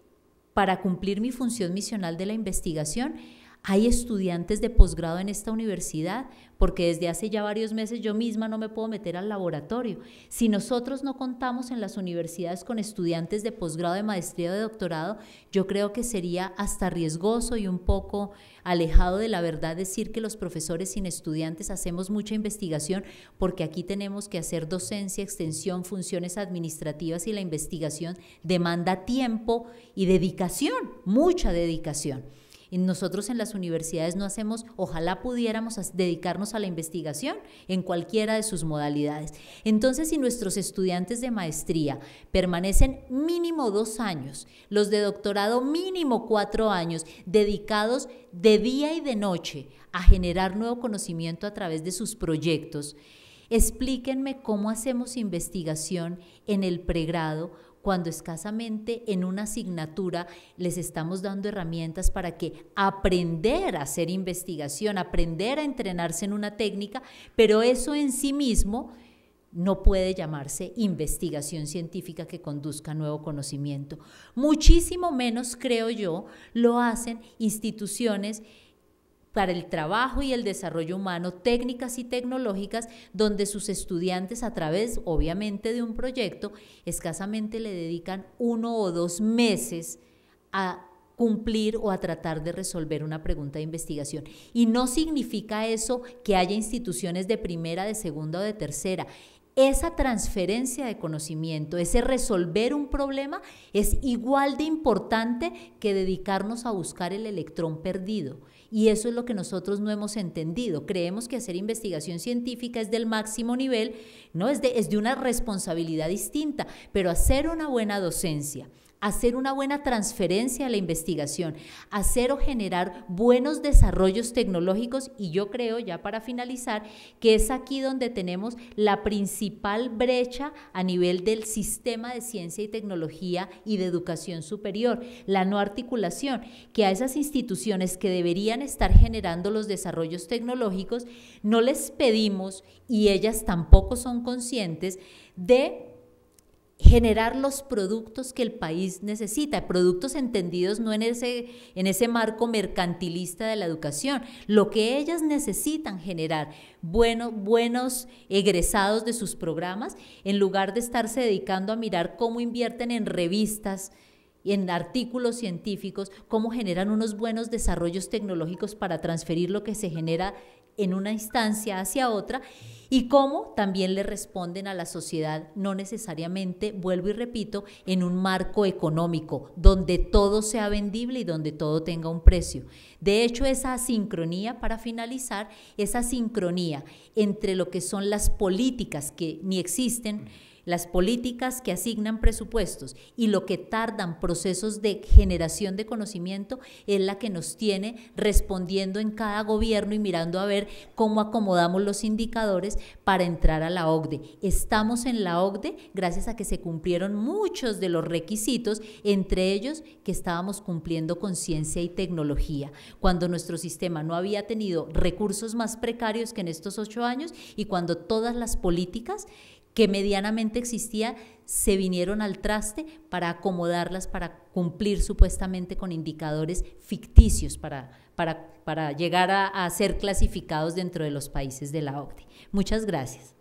Speaker 3: para cumplir mi función misional de la investigación, hay estudiantes de posgrado en esta universidad, porque desde hace ya varios meses yo misma no me puedo meter al laboratorio. Si nosotros no contamos en las universidades con estudiantes de posgrado, de maestría o de doctorado, yo creo que sería hasta riesgoso y un poco alejado de la verdad decir que los profesores sin estudiantes hacemos mucha investigación, porque aquí tenemos que hacer docencia, extensión, funciones administrativas, y la investigación demanda tiempo y dedicación, mucha dedicación. Y nosotros en las universidades no hacemos, ojalá pudiéramos dedicarnos a la investigación en cualquiera de sus modalidades. Entonces, si nuestros estudiantes de maestría permanecen mínimo 2 años, los de doctorado mínimo 4 años, dedicados de día y de noche a generar nuevo conocimiento a través de sus proyectos, explíquenme cómo hacemos investigación en el pregrado, cuando escasamente en una asignatura les estamos dando herramientas para que aprender a hacer investigación, aprender a entrenarse en una técnica, pero eso en sí mismo no puede llamarse investigación científica que conduzca a nuevo conocimiento. Muchísimo menos, creo yo, lo hacen instituciones para el trabajo y el desarrollo humano, técnicas y tecnológicas, donde sus estudiantes, a través obviamente de un proyecto, escasamente le dedican 1 o 2 meses a cumplir o a tratar de resolver una pregunta de investigación. Y no significa eso que haya instituciones de primera, de segunda o de tercera. esa transferencia de conocimiento, ese resolver un problema es igual de importante que dedicarnos a buscar el electrón perdido. Y eso es lo que nosotros no hemos entendido. Creemos que hacer investigación científica es del máximo nivel, ¿no? Es de una responsabilidad distinta, pero hacer una buena docencia, hacer una buena transferencia a la investigación, hacer o generar buenos desarrollos tecnológicos, y yo creo, ya para finalizar, que es aquí donde tenemos la principal brecha a nivel del sistema de ciencia y tecnología y de educación superior, la no articulación, que a esas instituciones que deberían estar generando los desarrollos tecnológicos no les pedimos, y ellas tampoco son conscientes de generar los productos que el país necesita, productos entendidos no en ese marco mercantilista de la educación, lo que ellas necesitan generar, buenos egresados de sus programas, en lugar de estarse dedicando a mirar cómo invierten en revistas, en artículos científicos, cómo generan unos buenos desarrollos tecnológicos para transferir lo que se genera en una instancia hacia otra, y cómo también le responden a la sociedad, no necesariamente, vuelvo y repito, en un marco económico, donde todo sea vendible y donde todo tenga un precio. De hecho, esa asincronía, para finalizar, esa sincronía entre lo que son las políticas que ni existen, las políticas que asignan presupuestos y lo que tardan procesos de generación de conocimiento es la que nos tiene respondiendo en cada gobierno y mirando a ver cómo acomodamos los indicadores para entrar a la OCDE. Estamos en la OCDE gracias a que se cumplieron muchos de los requisitos, entre ellos que estábamos cumpliendo con ciencia y tecnología, cuando nuestro sistema no había tenido recursos más precarios que en estos 8 años y cuando todas las políticas que medianamente existían se vinieron al traste para acomodarlas, para cumplir supuestamente con indicadores ficticios para llegar a ser clasificados dentro de los países de la OCDE. Muchas gracias.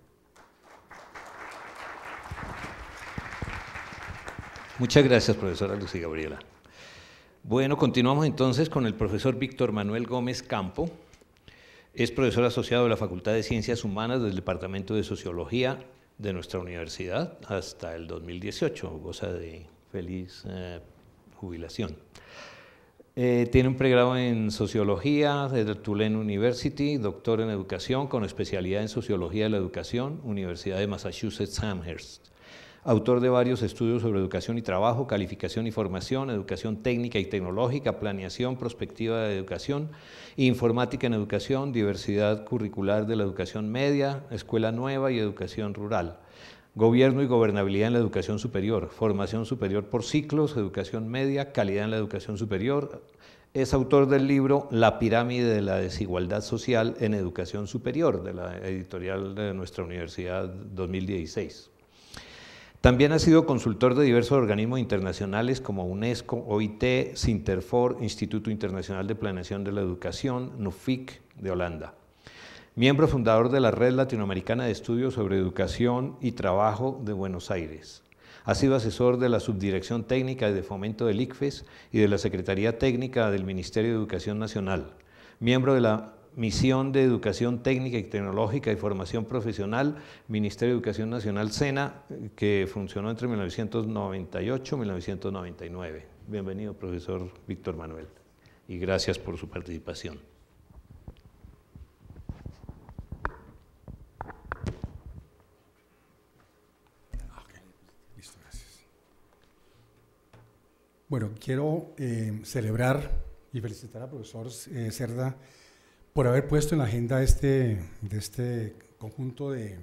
Speaker 1: Muchas gracias, profesora Lucy Gabriela. Bueno, continuamos entonces con el profesor Víctor Manuel Gómez Campo. Es profesor asociado de la Facultad de Ciencias Humanas del Departamento de Sociología de nuestra universidad hasta el 2018, goza de feliz jubilación. Tiene un pregrado en Sociología de Tulane University, doctor en Educación con especialidad en Sociología de la Educación, Universidad de Massachusetts Amherst. Autor de varios estudios sobre educación y trabajo, calificación y formación, educación técnica y tecnológica, planeación prospectiva de educación, informática en educación, diversidad curricular de la educación media, escuela nueva y educación rural, gobierno y gobernabilidad en la educación superior, formación superior por ciclos, educación media, calidad en la educación superior. Es autor del libro La pirámide de la desigualdad social en educación superior, de la editorial de nuestra universidad 2016. También ha sido consultor de diversos organismos internacionales como UNESCO, OIT, Sinterfor, Instituto Internacional de Planeación de la Educación, NUFIC de Holanda. Miembro fundador de la Red Latinoamericana de Estudios sobre Educación y Trabajo de Buenos Aires. Ha sido asesor de la Subdirección Técnica de Fomento del ICFES y de la Secretaría Técnica del Ministerio de Educación Nacional. Miembro de la Misión de Educación Técnica y Tecnológica y Formación Profesional, Ministerio de Educación Nacional, SENA, que funcionó entre 1998 y 1999. Bienvenido, profesor Víctor Manuel, y gracias por su participación.
Speaker 4: Listo, gracias. Bueno, quiero celebrar y felicitar al profesor Cerda por haber puesto en la agenda de este conjunto de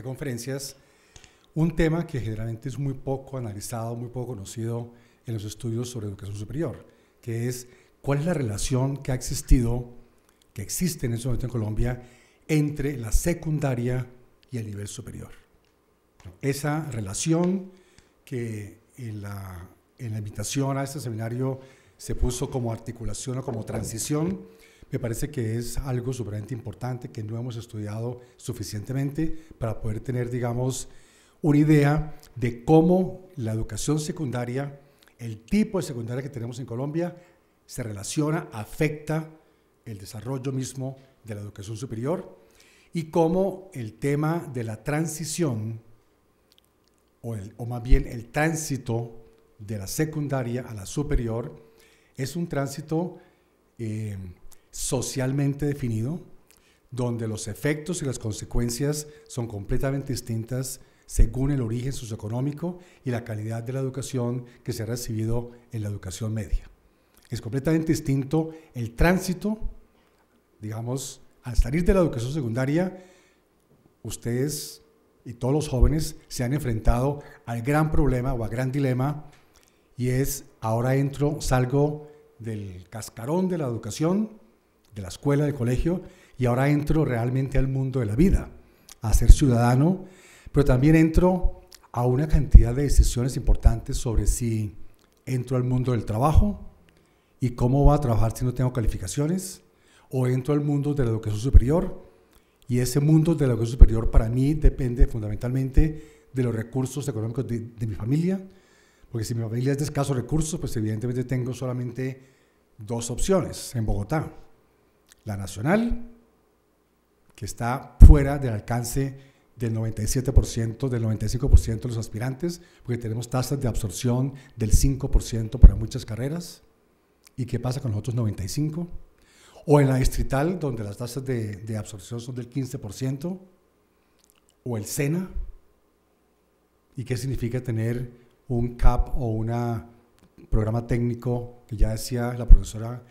Speaker 4: conferencias un tema que generalmente es muy poco analizado, muy poco conocido en los estudios sobre educación superior, que es cuál es la relación que ha existido, que existe en este momento en Colombia, entre la secundaria y el nivel superior. Esa relación que en la invitación a este seminario se puso como articulación o como transición, me parece que es algo sumamente importante que no hemos estudiado suficientemente para poder tener, digamos, una idea de cómo la educación secundaria, el tipo de secundaria que tenemos en Colombia, se relaciona, afecta el desarrollo mismo de la educación superior y cómo el tema de la transición, o más bien el tránsito de la secundaria a la superior, es un tránsito socialmente definido, donde los efectos y las consecuencias son completamente distintas según el origen socioeconómico y la calidad de la educación que se ha recibido en la educación media. Es completamente distinto el tránsito, digamos, al salir de la educación secundaria, ustedes y todos los jóvenes se han enfrentado al gran problema o al gran dilema, y es: ahora salgo del cascarón de la educación, de la escuela, del colegio, y ahora entro realmente al mundo de la vida, a ser ciudadano, pero también entro a una cantidad de decisiones importantes sobre si entro al mundo del trabajo y cómo voy a trabajar si no tengo calificaciones, o entro al mundo de la educación superior, y ese mundo de la educación superior para mí depende fundamentalmente de los recursos económicos de mi familia, porque si mi familia es de escasos recursos, pues evidentemente tengo solamente dos opciones en Bogotá: la nacional, que está fuera del alcance del 97%, del 95% de los aspirantes, porque tenemos tasas de absorción del 5% para muchas carreras. ¿Y qué pasa con los otros 95%? O en la distrital, donde las tasas de absorción son del 15%, o el SENA. ¿Y qué significa tener un CAP o un programa técnico, que ya decía la profesora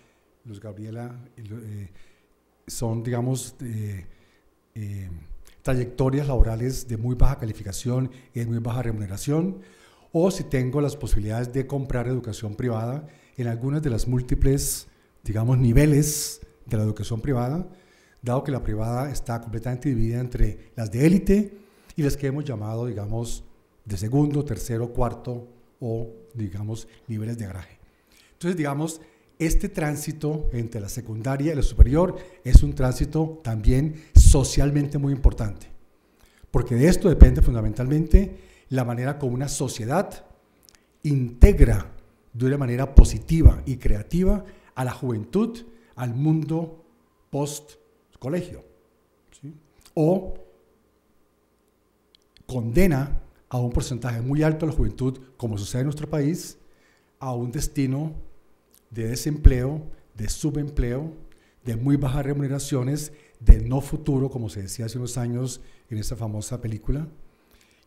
Speaker 4: Luz Gabriela, son, digamos, trayectorias laborales de muy baja calificación y de muy baja remuneración? O si tengo las posibilidades de comprar educación privada en algunas de las múltiples, digamos, niveles de la educación privada, dado que la privada está completamente dividida entre las de élite y las que hemos llamado, digamos, de segundo, tercero, cuarto, o, digamos, niveles de garaje. Entonces, digamos, este tránsito entre la secundaria y la superior es un tránsito también socialmente muy importante, porque de esto depende fundamentalmente la manera como una sociedad integra de una manera positiva y creativa a la juventud al mundo post-colegio, ¿sí? O condena a un porcentaje muy alto de la juventud, como sucede en nuestro país, a un destino de desempleo, de subempleo, de muy bajas remuneraciones, de no futuro, como se decía hace unos años en esa famosa película,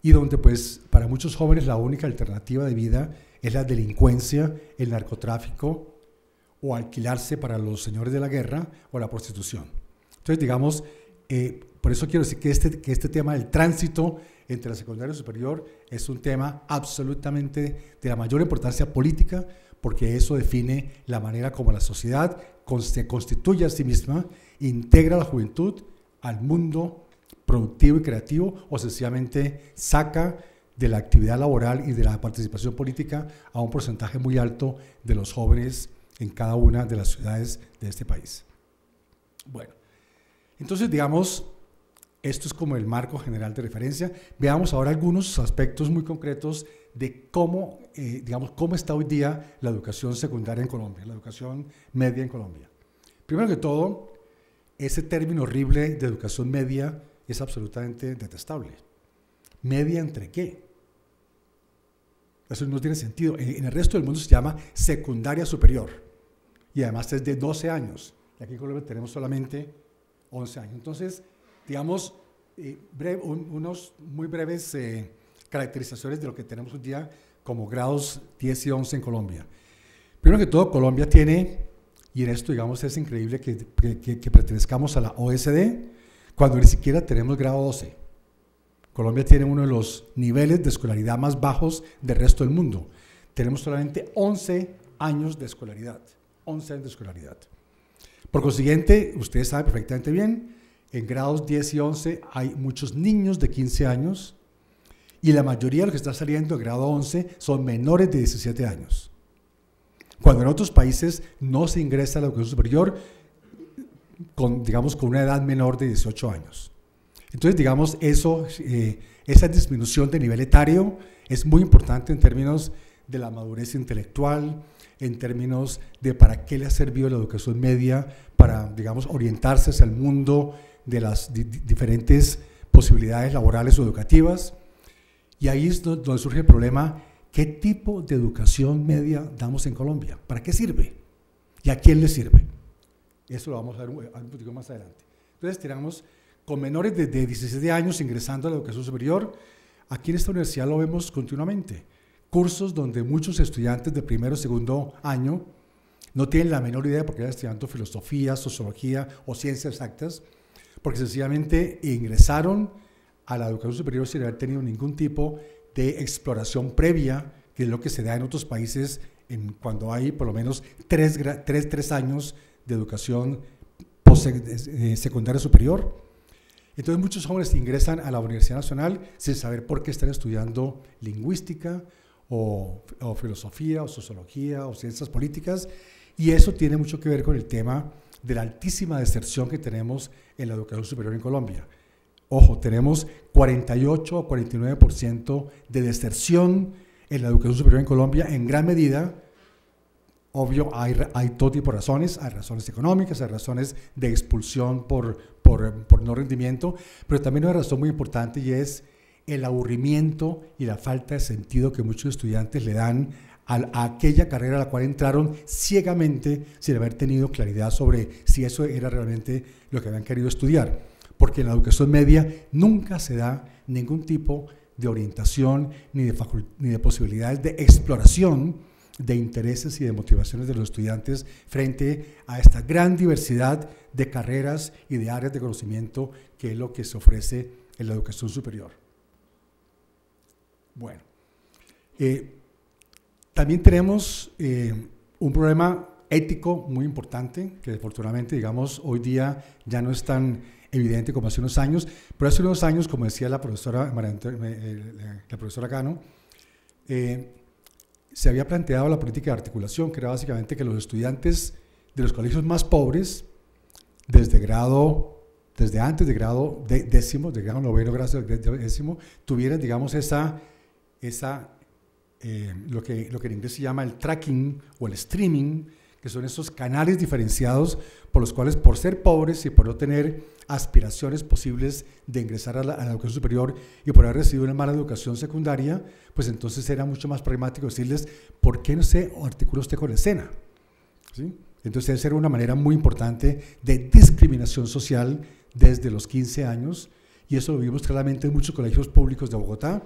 Speaker 4: y donde pues para muchos jóvenes la única alternativa de vida es la delincuencia, el narcotráfico, o alquilarse para los señores de la guerra, o la prostitución. Entonces, digamos, por eso quiero decir que este tema del tránsito entre la secundaria y la superior es un tema absolutamente de la mayor importancia política, porque eso define la manera como la sociedad se constituye a sí misma, integra a la juventud al mundo productivo y creativo, o sencillamente saca de la actividad laboral y de la participación política a un porcentaje muy alto de los jóvenes en cada una de las ciudades de este país. Bueno, entonces, digamos, esto es como el marco general de referencia. Veamos ahora algunos aspectos muy concretos de cómo, digamos, cómo está hoy día la educación secundaria en Colombia, la educación media en Colombia. Primero que todo, ese término horrible de educación media es absolutamente detestable. ¿Media entre qué? Eso no tiene sentido. En el resto del mundo se llama secundaria superior, y además es de 12 años. Y aquí en Colombia tenemos solamente 11 años. Entonces, digamos, unos muy breves caracterizaciones de lo que tenemos hoy día como grados 10 y 11 en Colombia. Primero que todo, Colombia tiene, y en esto, digamos, es increíble que pertenezcamos a la OECD, cuando ni siquiera tenemos grado 12. Colombia tiene uno de los niveles de escolaridad más bajos del resto del mundo. Tenemos solamente 11 años de escolaridad. 11 años de escolaridad. Por consiguiente, ustedes saben perfectamente bien, en grados 10 y 11 hay muchos niños de 15 años, y la mayoría de los que están saliendo de grado 11 son menores de 17 años. Cuando en otros países no se ingresa a la educación superior con, digamos, con una edad menor de 18 años. Entonces, digamos, esa disminución de nivel etario es muy importante en términos de la madurez intelectual, en términos de para qué le ha servido la educación media para, digamos, orientarse hacia el mundo de las diferentes posibilidades laborales o educativas. Y ahí es donde surge el problema: ¿qué tipo de educación media damos en Colombia? ¿Para qué sirve? ¿Y a quién le sirve? Eso lo vamos a ver un poquito más adelante. Entonces, tenemos con menores de 17 años ingresando a la educación superior. Aquí en esta universidad lo vemos continuamente. Cursos donde muchos estudiantes de primero o segundo año no tienen la menor idea porque están estudiando filosofía, sociología o ciencias exactas, porque sencillamente ingresaron a la educación superior sin haber tenido ningún tipo de exploración previa, que es lo que se da en otros países cuando hay por lo menos tres años de educación secundaria superior. Entonces muchos jóvenes ingresan a la Universidad Nacional sin saber por qué están estudiando lingüística o filosofía o sociología o ciencias políticas, y eso tiene mucho que ver con el tema de la altísima deserción que tenemos en la educación superior en Colombia. Ojo, tenemos 48 o 49% de deserción en la educación superior en Colombia, en gran medida. Obvio, hay todo tipo de razones, hay razones económicas, hay razones de expulsión por no rendimiento, pero también hay una razón muy importante, y es el aburrimiento y la falta de sentido que muchos estudiantes le dan a aquella carrera a la cual entraron ciegamente sin haber tenido claridad sobre si eso era realmente lo que habían querido estudiar. Porque en la educación media nunca se da ningún tipo de orientación ni de posibilidades de exploración de intereses y de motivaciones de los estudiantes frente a esta gran diversidad de carreras y de áreas de conocimiento que es lo que se ofrece en la educación superior. Bueno, también tenemos un problema ético muy importante que afortunadamente, digamos, hoy día ya no es tan evidente como hace unos años, pero hace unos años, como decía la profesora Cano, se había planteado la política de articulación, que era básicamente que los estudiantes de los colegios más pobres, desde antes de grado décimo, de grado noveno, grado décimo, tuvieran, digamos, lo que en inglés se llama el tracking o el streaming, que son esos canales diferenciados por los cuales, por ser pobres y por no tener aspiraciones posibles de ingresar a la educación superior y por haber recibido una mala educación secundaria, pues entonces era mucho más pragmático decirles: ¿por qué no se articula usted con el SENA? ¿Sí? Entonces esa era una manera muy importante de discriminación social desde los 15 años, y eso lo vimos claramente en muchos colegios públicos de Bogotá,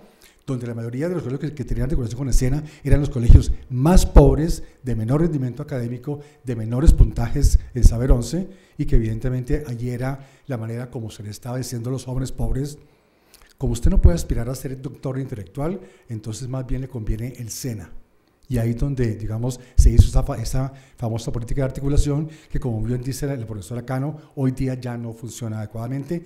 Speaker 4: donde la mayoría de los colegios que tenían articulación con el SENA eran los colegios más pobres, de menor rendimiento académico, de menores puntajes en Saber 11, y que evidentemente allí era la manera como se le estaba diciendo a los jóvenes pobres: como usted no puede aspirar a ser doctor intelectual, entonces más bien le conviene el SENA. Y ahí donde, digamos, se hizo esa famosa política de articulación que, como bien dice la profesora Cano, hoy día ya no funciona adecuadamente,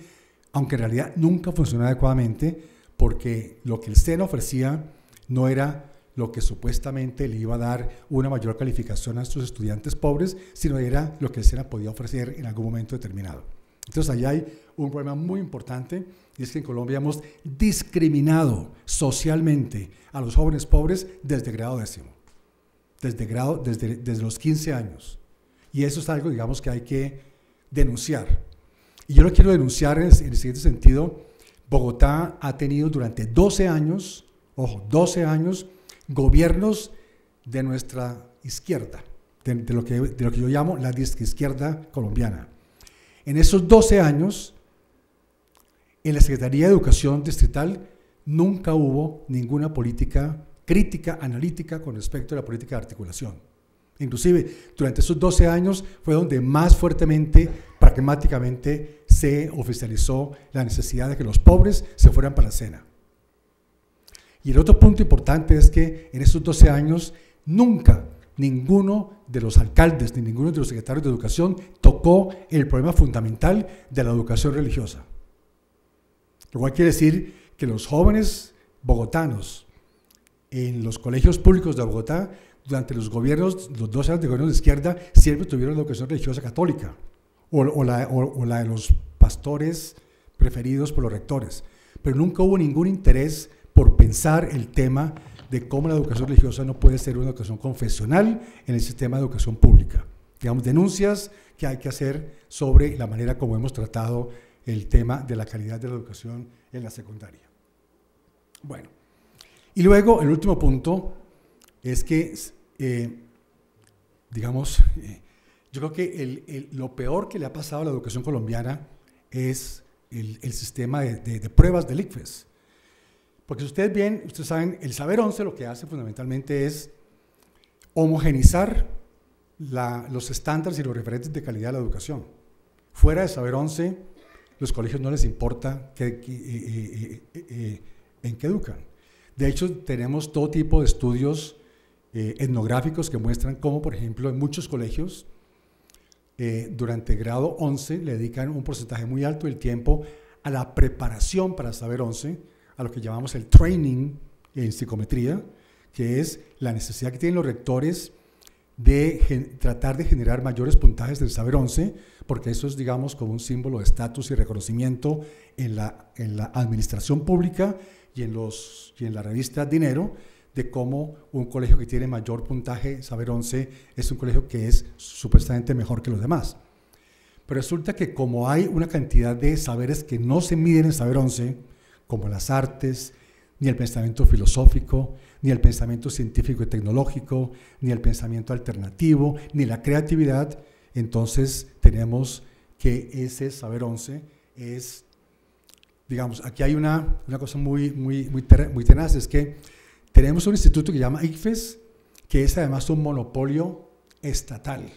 Speaker 4: aunque en realidad nunca funcionó adecuadamente, porque lo que el SENA ofrecía no era lo que supuestamente le iba a dar una mayor calificación a estos estudiantes pobres, sino era lo que el SENA podía ofrecer en algún momento determinado. Entonces, ahí hay un problema muy importante, y es que en Colombia hemos discriminado socialmente a los jóvenes pobres desde grado décimo, desde los 15 años. Y eso es algo, digamos, que hay que denunciar. Y yo lo quiero denunciar en el siguiente sentido. Bogotá ha tenido durante 12 años, ojo, 12 años, gobiernos de nuestra izquierda, de lo que yo llamo la izquierda colombiana. En esos 12 años, en la Secretaría de Educación Distrital nunca hubo ninguna política crítica, analítica con respecto a la política de articulación. Inclusive, durante esos 12 años fue donde más fuertemente, pragmáticamente, se oficializó la necesidad de que los pobres se fueran para la SENA. Y el otro punto importante es que en esos 12 años nunca ninguno de los alcaldes ni ninguno de los secretarios de educación tocó el problema fundamental de la educación religiosa. Lo cual quiere decir que los jóvenes bogotanos en los colegios públicos de Bogotá, durante los 12 años de gobierno de izquierda, siempre tuvieron la educación religiosa católica o la de los pastores preferidos por los rectores, pero nunca hubo ningún interés por pensar el tema de cómo la educación religiosa no puede ser una educación confesional en el sistema de educación pública. Digamos, denuncias que hay que hacer sobre la manera como hemos tratado el tema de la calidad de la educación en la secundaria. Bueno, y luego el último punto es que, yo creo que lo peor que le ha pasado a la educación colombiana es el sistema de pruebas del ICFES. Porque si ustedes saben, el Saber 11 lo que hace fundamentalmente es homogenizar los estándares y los referentes de calidad de la educación. Fuera de Saber 11, los colegios no les importa en qué educan. De hecho, tenemos todo tipo de estudios etnográficos que muestran cómo, por ejemplo, en muchos colegios, durante grado 11 le dedican un porcentaje muy alto del tiempo a la preparación para Saber 11, a lo que llamamos el training en psicometría, que es la necesidad que tienen los rectores de tratar de generar mayores puntajes del Saber 11, porque eso es, digamos, como un símbolo de estatus y reconocimiento en la administración pública y en la revista Dinero, de cómo un colegio que tiene mayor puntaje Saber 11 es un colegio que es supuestamente mejor que los demás. Pero resulta que como hay una cantidad de saberes que no se miden en Saber 11, como las artes, ni el pensamiento filosófico, ni el pensamiento científico y tecnológico, ni el pensamiento alternativo, ni la creatividad, entonces tenemos que ese Saber 11 es, digamos, aquí hay una cosa muy tenaz, es que tenemos un instituto que se llama ICFES, que es además un monopolio estatal.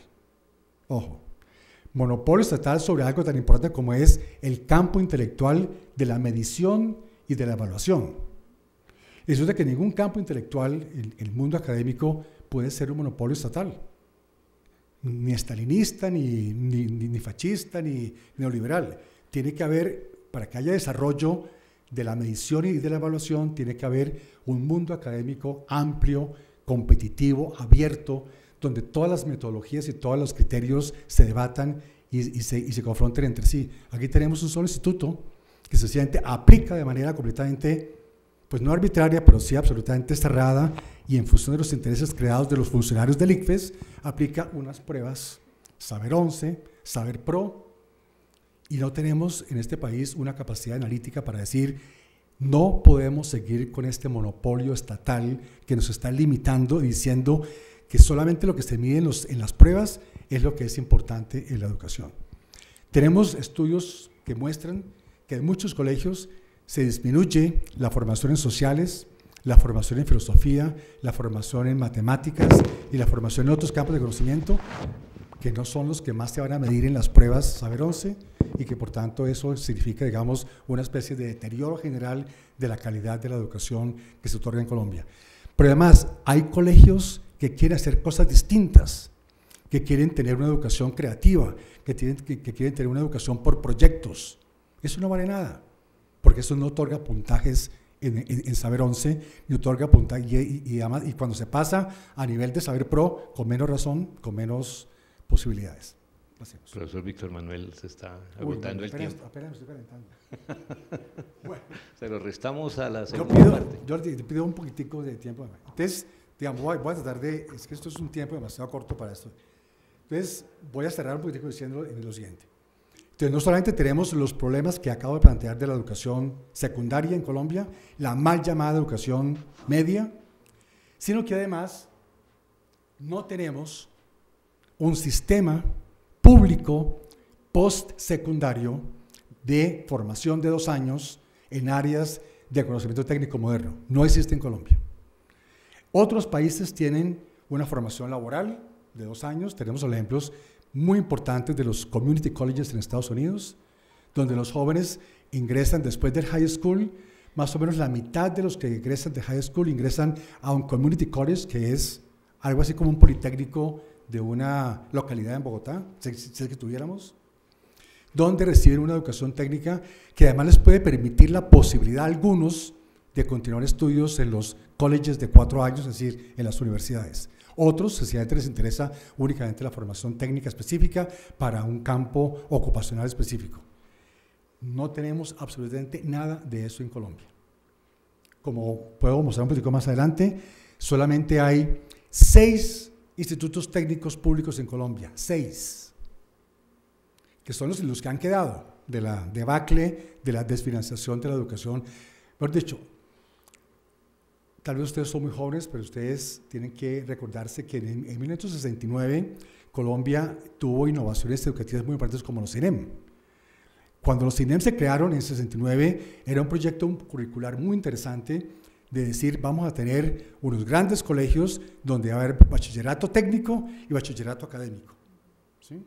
Speaker 4: Ojo, monopolio estatal sobre algo tan importante como es el campo intelectual de la medición y de la evaluación. Resulta que ningún campo intelectual en el mundo académico puede ser un monopolio estatal. Ni estalinista, ni fascista, ni neoliberal. Tiene que haber, para que haya desarrollo de la medición y de la evaluación, tiene que haber un mundo académico amplio, competitivo, abierto, donde todas las metodologías y todos los criterios se debatan y se confronten entre sí. Aquí tenemos un solo instituto que sencillamente aplica de manera completamente, pues no arbitraria, pero sí absolutamente cerrada, y en función de los intereses creados de los funcionarios del ICFES, aplica unas pruebas, Saber 11, Saber Pro, y no tenemos en este país una capacidad analítica para decir, no podemos seguir con este monopolio estatal que nos está limitando, diciendo que solamente lo que se mide en las pruebas es lo que es importante en la educación. Tenemos estudios que muestran que en muchos colegios se disminuye la formación en sociales, la formación en filosofía, la formación en matemáticas y la formación en otros campos de conocimiento, que no son los que más se van a medir en las pruebas Saber 11, y que por tanto eso significa, digamos, una especie de deterioro general de la calidad de la educación que se otorga en Colombia. Pero además hay colegios que quieren hacer cosas distintas, que quieren tener una educación creativa, que quieren tener una educación por proyectos. Eso no vale nada, porque eso no otorga puntajes en Saber 11, ni otorga puntajes, y cuando se pasa a nivel de Saber Pro, con menos razón, con menos posibilidades. Pasemos.
Speaker 1: Profesor Víctor Manuel, se está agotando el tiempo.
Speaker 4: Apenas me estoy calentando. Bueno,
Speaker 1: se lo restamos a la segunda parte.
Speaker 4: Yo le pido un poquitico de tiempo. Entonces, digamos, voy a tratar de, es que esto es un tiempo demasiado corto para esto. Entonces, voy a cerrar un poquitico diciendo lo siguiente. Entonces, no solamente tenemos los problemas que acabo de plantear de la educación secundaria en Colombia, la mal llamada educación media, sino que además no tenemos un sistema público postsecundario de formación de 2 años en áreas de conocimiento técnico moderno. No existe en Colombia. Otros países tienen una formación laboral de 2 años. Tenemos ejemplos muy importantes de los community colleges en Estados Unidos, donde los jóvenes ingresan después del high school, más o menos la mitad de los que ingresan de high school ingresan a un community college, que es algo así como un politécnico de una localidad en Bogotá, si es que tuviéramos, donde reciben una educación técnica que además les puede permitir la posibilidad a algunos de continuar estudios en los colleges de 4 años, es decir, en las universidades. Otros, sencillamente les interesa únicamente la formación técnica específica para un campo ocupacional específico. No tenemos absolutamente nada de eso en Colombia. como puedo mostrar un poquito más adelante, solamente hay 6 institutos técnicos públicos en Colombia, 6, que son los que han quedado de la debacle, de la desfinanciación de la educación. Mejor dicho, tal vez ustedes son muy jóvenes, pero ustedes tienen que recordarse que en 1969 Colombia tuvo innovaciones educativas muy importantes como los CINEM. Cuando los CINEM se crearon en 69, era un proyecto curricular muy interesante de decir, vamos a tener unos grandes colegios donde va a haber bachillerato técnico y bachillerato académico. ¿Sí?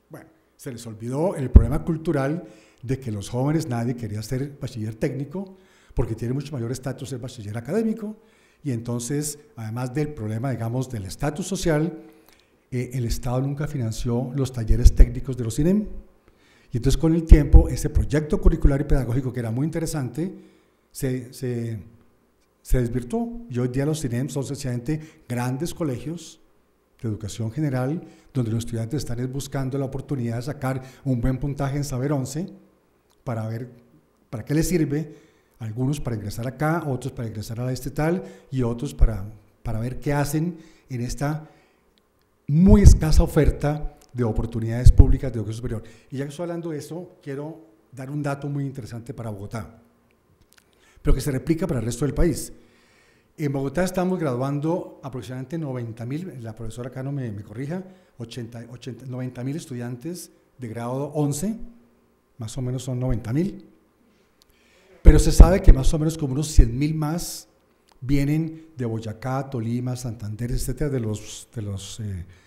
Speaker 4: Bueno, se les olvidó el problema cultural de que los jóvenes, nadie quería ser bachiller técnico, porque tiene mucho mayor estatus el bachiller académico, y entonces, además del problema, digamos, del estatus social, el Estado nunca financió los talleres técnicos de los CINEM. Y entonces, con el tiempo, ese proyecto curricular y pedagógico, que era muy interesante, se desvirtuó. Y hoy día los CINEM son sencillamente grandes colegios de educación general, donde los estudiantes están buscando la oportunidad de sacar un buen puntaje en Saber 11 para ver para qué les sirve, algunos para ingresar acá, otros para ingresar a la estatal y otros para ver qué hacen en esta muy escasa oferta de oportunidades públicas de educación superior. Y ya que estoy hablando de eso, quiero dar un dato muy interesante para Bogotá, pero que se replica para el resto del país. En Bogotá estamos graduando aproximadamente 90.000, la profesora acá no me corrija, 90.000 estudiantes de grado 11, más o menos son 90.000, pero se sabe que más o menos como unos 100.000 más vienen de Boyacá, Tolima, Santander, etcétera, de las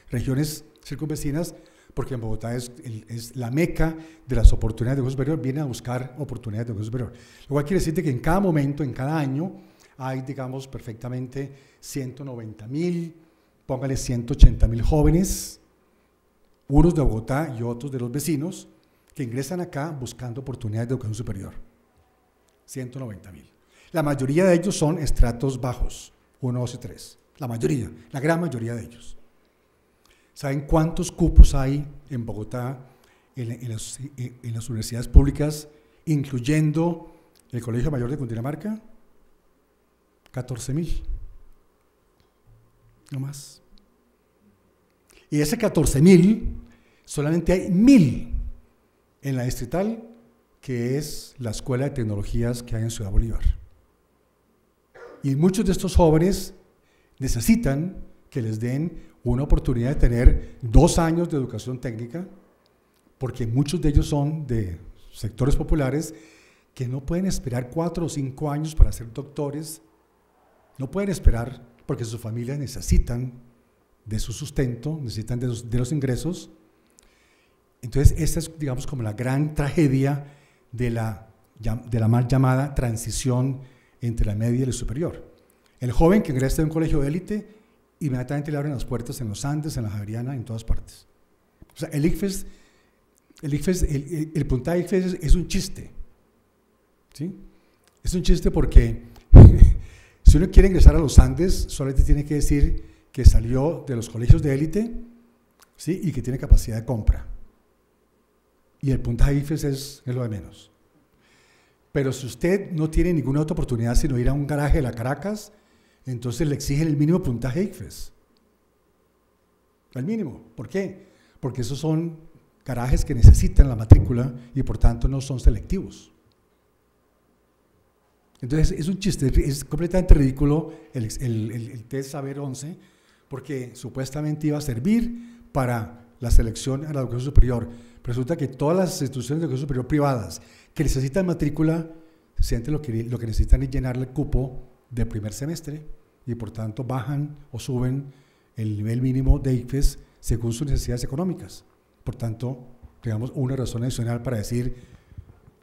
Speaker 4: regiones circunvecinas, porque en Bogotá es la meca de las oportunidades de educación superior, vienen a buscar oportunidades de educación superior. Lo cual quiere decir que en cada momento, en cada año, hay, digamos, perfectamente 190.000, póngale 180.000 jóvenes, unos de Bogotá y otros de los vecinos, que ingresan acá buscando oportunidades de educación superior. 190.000. La mayoría de ellos son estratos bajos, 1, 2 y 3. La mayoría, la gran mayoría de ellos. ¿Saben cuántos cupos hay en Bogotá en las universidades públicas, incluyendo el Colegio Mayor de Cundinamarca? 14.000. No más. Y de ese 14.000, solamente hay 1.000 en la distrital, que es la Escuela de Tecnologías que hay en Ciudad Bolívar. Y muchos de estos jóvenes necesitan que les den una oportunidad de tener 2 años de educación técnica, porque muchos de ellos son de sectores populares que no pueden esperar 4 o 5 años para ser doctores, no pueden esperar porque sus familias necesitan de su sustento, necesitan de los ingresos. Entonces, esta es, digamos, como la gran tragedia de la mal llamada transición entre la media y la superior. El joven que ingresa en un colegio de élite, inmediatamente le abren las puertas en los Andes, en la Javeriana, en todas partes. O sea, el puntaje ICFES es un chiste, ¿sí? Es un chiste porque si uno quiere ingresar a los Andes, solamente tiene que decir que salió de los colegios de élite, ¿sí? Y que tiene capacidad de compra. Y el puntaje ICFES es lo de menos. Pero si usted no tiene ninguna otra oportunidad sino ir a un garaje de la Caracas, entonces le exigen el mínimo puntaje ICFES. El mínimo. ¿Por qué? Porque esos son garajes que necesitan la matrícula y por tanto no son selectivos. Entonces es un chiste, es completamente ridículo el test Saber 11, porque supuestamente iba a servir para la selección a la educación superior. Pero resulta que todas las instituciones de educación superior privadas que necesitan matrícula, lo que necesitan es llenar el cupo del primer semestre y por tanto bajan o suben el nivel mínimo de ICFES según sus necesidades económicas. Por tanto, digamos, una razón adicional para decir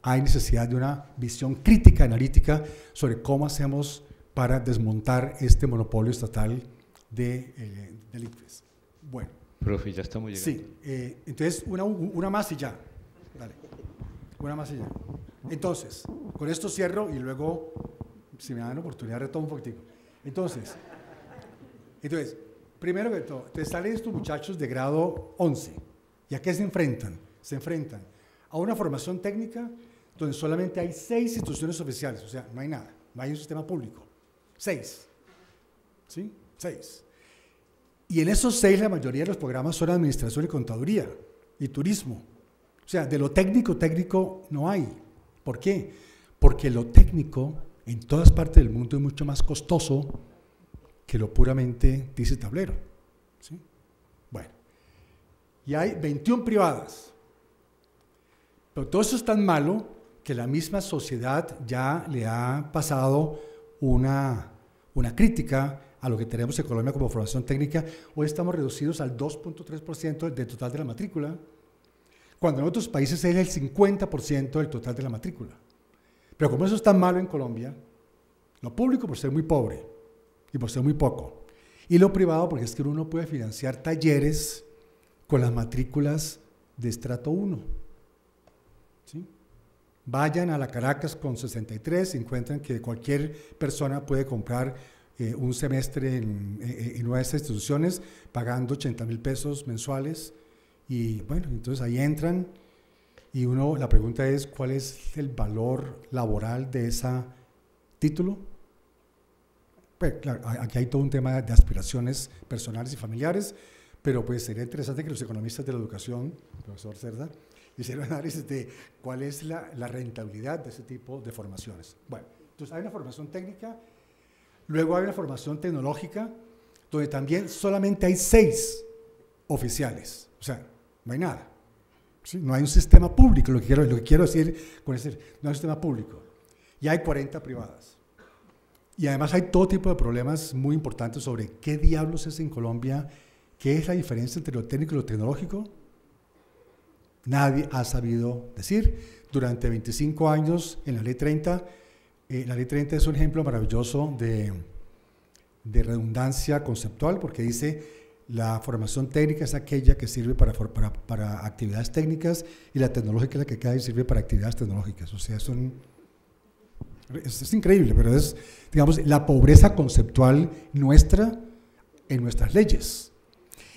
Speaker 4: hay necesidad de una visión crítica, analítica sobre cómo hacemos para desmontar este monopolio estatal del ICFES. Bueno.
Speaker 1: Profe, ya estamos llegando.
Speaker 4: Sí, entonces una más y ya. Dale, una más y ya. Entonces, con esto cierro y luego, si me dan la oportunidad, retomo un poquitico. Entonces, primero que todo, te salen estos muchachos de grado 11. ¿Y a qué se enfrentan? Se enfrentan a una formación técnica donde solamente hay 6 instituciones oficiales, o sea, no hay nada. no hay un sistema público. 6, ¿sí? 6. Y en esos 6 la mayoría de los programas son administración y contaduría y turismo. O sea, de lo técnico no hay. ¿Por qué? Porque lo técnico en todas partes del mundo es mucho más costoso que lo puramente dice tablero. ¿Sí? Bueno, y hay 21 privadas. Pero todo eso es tan malo que la misma sociedad ya le ha pasado una crítica a lo que tenemos en Colombia como formación técnica. Hoy estamos reducidos al 2.3% del total de la matrícula, cuando en otros países es el 50% del total de la matrícula. Pero como eso es tan malo en Colombia, lo público por ser muy pobre y por ser muy poco, y lo privado porque es que uno no puede financiar talleres con las matrículas de estrato 1. ¿Sí? Vayan a la Caracas con 63, encuentran que cualquier persona puede comprar un semestre en una de estas instituciones pagando 80,000 pesos mensuales. Y bueno, entonces ahí entran y la pregunta es, ¿cuál es el valor laboral de ese título? Pues claro, aquí hay todo un tema de aspiraciones personales y familiares, pero pues sería interesante que los economistas de la educación, profesor Cerda, hicieran análisis de cuál es la rentabilidad de ese tipo de formaciones. Bueno, entonces hay una formación técnica, luego hay una formación tecnológica, donde también solamente hay 6 oficiales, o sea, no hay nada. ¿Sí? No hay un sistema público, lo que quiero decir con no hay un sistema público. Y hay 40 privadas. Y además hay todo tipo de problemas muy importantes sobre qué diablos es en Colombia, qué es la diferencia entre lo técnico y lo tecnológico. Nadie ha sabido decir. Durante 25 años en la Ley 30, la Ley 30 es un ejemplo maravilloso de redundancia conceptual, porque dice la formación técnica es aquella que sirve para actividades técnicas y la tecnológica es la que cada vez sirve para actividades tecnológicas. O sea, es increíble, pero es, digamos, la pobreza conceptual nuestra en nuestras leyes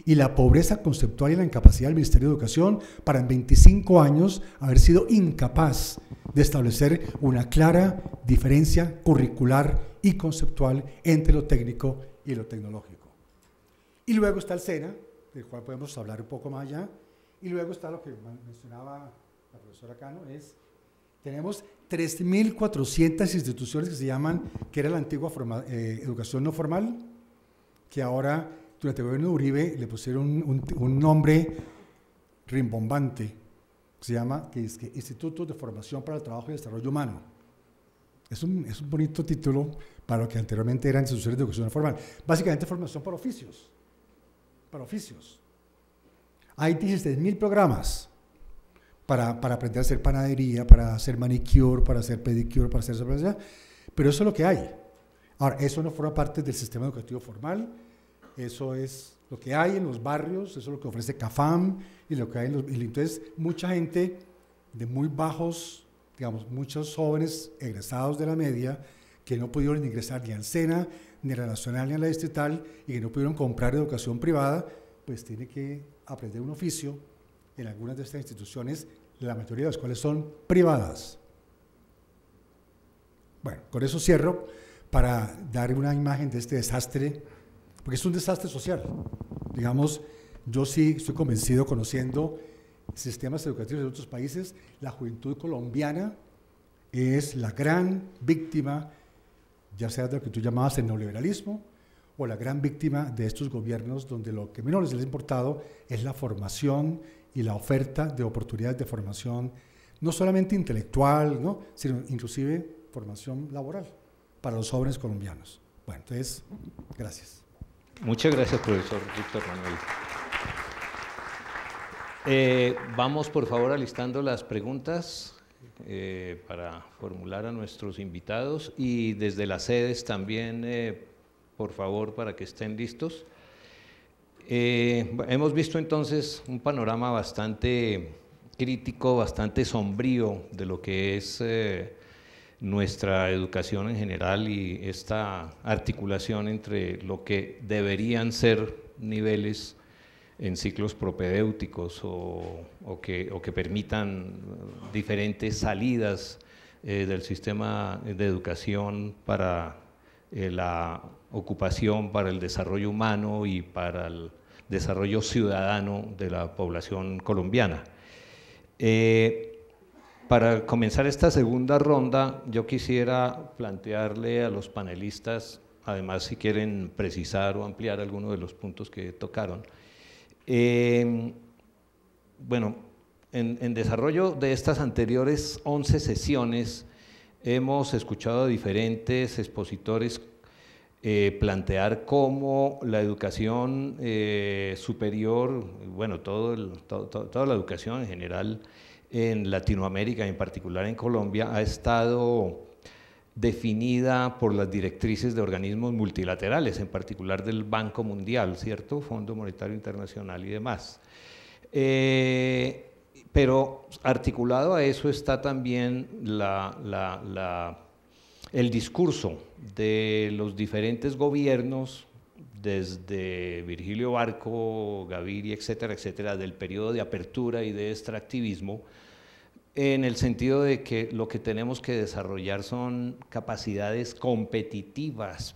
Speaker 4: y la pobreza conceptual y la incapacidad del Ministerio de Educación para en 25 años haber sido incapaz de establecer una clara diferencia curricular y conceptual entre lo técnico y lo tecnológico. Y luego está el SENA, del cual podemos hablar un poco más allá, y luego está lo que mencionaba la profesora Cano, tenemos 3.400 instituciones que se llaman, que era la antigua educación no formal, que ahora, durante el gobierno de Uribe, le pusieron un nombre rimbombante, se llama Instituto de Formación para el Trabajo y Desarrollo Humano. Es un bonito título para lo que anteriormente eran instituciones de educación no formal. Básicamente formación para oficios. Hay 16.000 programas para aprender a hacer panadería, para hacer manicure, para hacer pedicure, para hacer eso, pero eso es lo que hay. Ahora, eso no forma parte del sistema educativo formal, eso es lo que hay en los barrios, eso es lo que ofrece CAFAM, y lo que hay entonces mucha gente de muy bajos, digamos, muchos jóvenes egresados de la media, que no pudieron ingresar ni al SENA, ni a la nacional, ni a la distrital, y que no pudieron comprar educación privada, pues tiene que aprender un oficio en algunas de estas instituciones, la mayoría de las cuales son privadas. Bueno, con eso cierro para dar una imagen de este desastre, porque es un desastre social. Digamos, yo sí estoy convencido, conociendo sistemas educativos de otros países, la juventud colombiana es la gran víctima, ya sea de lo que tú llamabas el neoliberalismo, o la gran víctima de estos gobiernos donde lo que menos les ha importado es la formación y la oferta de oportunidades de formación, no solamente intelectual, ¿no?, sino inclusive formación laboral para los jóvenes colombianos. Bueno, entonces, gracias.
Speaker 1: Muchas gracias, profesor Víctor Manuel. Vamos, por favor, alistando las preguntas para formular a nuestros invitados, y desde las sedes también, por favor, para que estén listos. Hemos visto entonces un panorama bastante crítico, bastante sombrío de lo que es nuestra educación en general y esta articulación entre lo que deberían ser niveles en ciclos propedéuticos o que permitan diferentes salidas del sistema de educación para la ocupación, para el desarrollo humano y para el desarrollo ciudadano de la población colombiana. Para comenzar esta segunda ronda, yo quisiera plantearle a los panelistas, además si quieren precisar o ampliar algunos de los puntos que tocaron. Bueno, en desarrollo de estas anteriores 11 sesiones hemos escuchado a diferentes expositores plantear cómo la educación superior, bueno, toda la educación en general en Latinoamérica, en particular en Colombia, ha estado definida por las directrices de organismos multilaterales, en particular del Banco Mundial, ¿cierto? Fondo Monetario Internacional y demás. Pero articulado a eso está también el discurso de los diferentes gobiernos, desde Virgilio Barco, Gaviria, etcétera, etcétera, del periodo de apertura y de extractivismo, en el sentido de que lo que tenemos que desarrollar son capacidades competitivas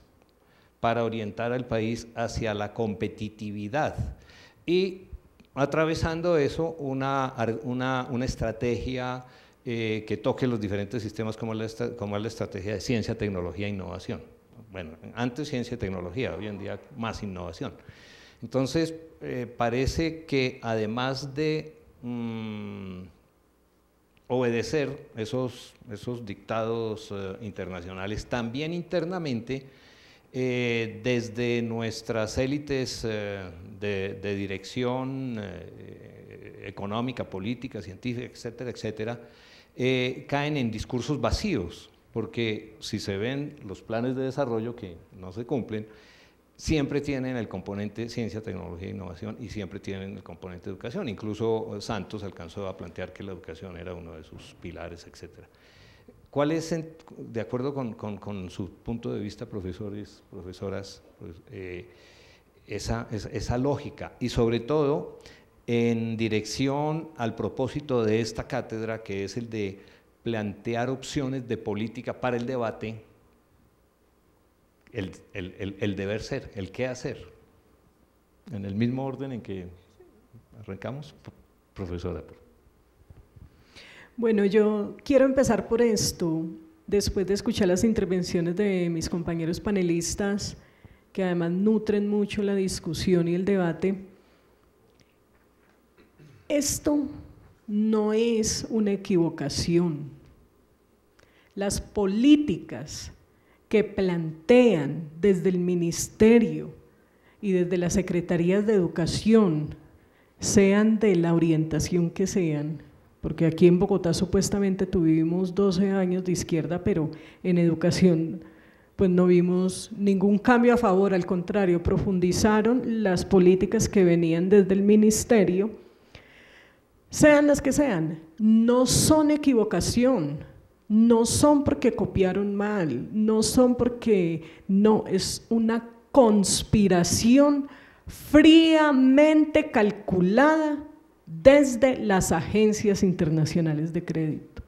Speaker 1: para orientar al país hacia la competitividad y atravesando eso una estrategia que toque los diferentes sistemas como es la estrategia de ciencia, tecnología e innovación. Bueno, antes ciencia y tecnología, hoy en día más innovación. Entonces, parece que además de obedecer esos dictados internacionales, también internamente, desde nuestras élites de dirección económica, política, científica, etcétera, etcétera, caen en discursos vacíos, porque si se ven los planes de desarrollo que no se cumplen, siempre tienen el componente ciencia, tecnología e innovación y siempre tienen el componente educación. Incluso Santos alcanzó a plantear que la educación era uno de sus pilares, etcétera. ¿Cuál es, de acuerdo con su punto de vista, profesores, profesoras, pues, esa lógica? Y sobre todo, en dirección al propósito de esta cátedra, que es el de plantear opciones de política para el debate, el deber ser, el qué hacer. En el mismo orden en que arrancamos, profesora.
Speaker 2: Bueno, yo quiero empezar por esto, después de escuchar las intervenciones de mis compañeros panelistas, que además nutren mucho la discusión y el debate. Esto no es una equivocación. Las políticas que plantean desde el Ministerio y desde las Secretarías de Educación, sean de la orientación que sean, porque aquí en Bogotá supuestamente tuvimos 12 años de izquierda, pero en educación pues no vimos ningún cambio a favor, al contrario, profundizaron las políticas que venían desde el Ministerio, sean las que sean, no son equivocación, no son porque copiaron mal, no son porque, no, es una conspiración fríamente calculada desde las agencias internacionales de crédito.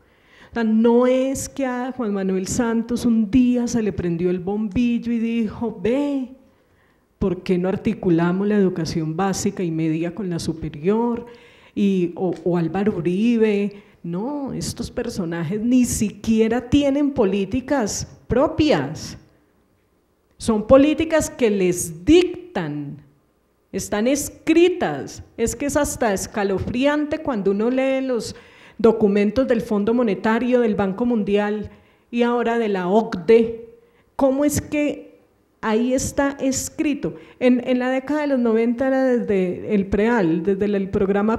Speaker 2: O sea, no es que a Juan Manuel Santos un día se le prendió el bombillo y dijo, ve, ¿por qué no articulamos la educación básica y media con la superior? O Álvaro Uribe. No, estos personajes ni siquiera tienen políticas propias. Son políticas que les dictan, están escritas. Es que es hasta escalofriante cuando uno lee los documentos del Fondo Monetario, del Banco Mundial y ahora de la OCDE. ¿Cómo es que ahí está escrito? En la década de los 90 era desde el PREAL, desde el Programa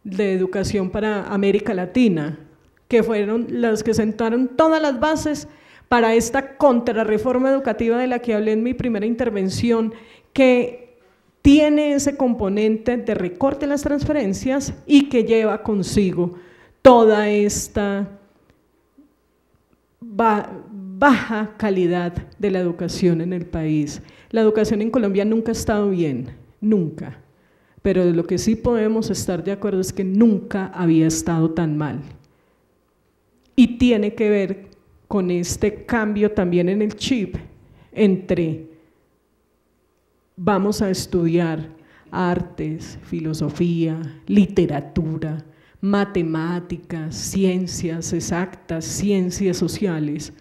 Speaker 2: de Educación para América Latina, que fueron los que sentaron todas las bases para esta contrarreforma educativa de la que hablé en mi primera intervención, que tiene ese componente de recorte en las transferencias y que lleva consigo toda esta baja calidad de la educación en el país. La educación en Colombia nunca ha estado bien, nunca, pero de lo que sí podemos estar de acuerdo es que nunca había estado tan mal. y tiene que ver con este cambio también en el chip entre vamos a estudiar artes, filosofía, literatura, matemáticas, ciencias exactas, ciencias sociales,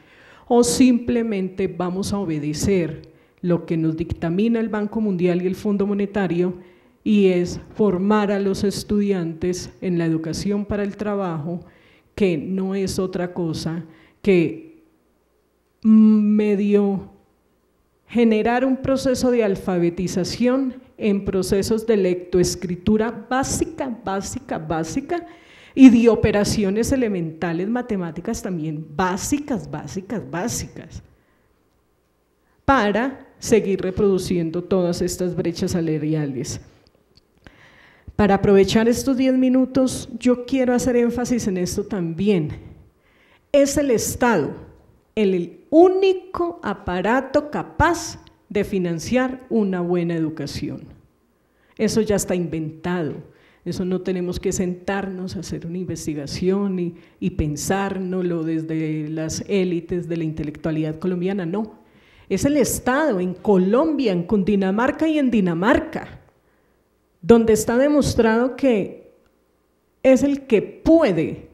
Speaker 2: o simplemente vamos a obedecer lo que nos dictamina el Banco Mundial y el Fondo Monetario, y es formar a los estudiantes en la educación para el trabajo, que no es otra cosa que medio generar un proceso de alfabetización en procesos de lectoescritura básica y de operaciones elementales matemáticas también básicas, para seguir reproduciendo todas estas brechas salariales. Para aprovechar estos 10 minutos, yo quiero hacer énfasis en esto también. Es el Estado el único aparato capaz de financiar una buena educación. Eso ya está inventado, eso no tenemos que sentarnos a hacer una investigación y pensárnoslo desde las élites de la intelectualidad colombiana, no. Es el Estado en Colombia, en Cundinamarca y en Dinamarca, donde está demostrado que es el que puede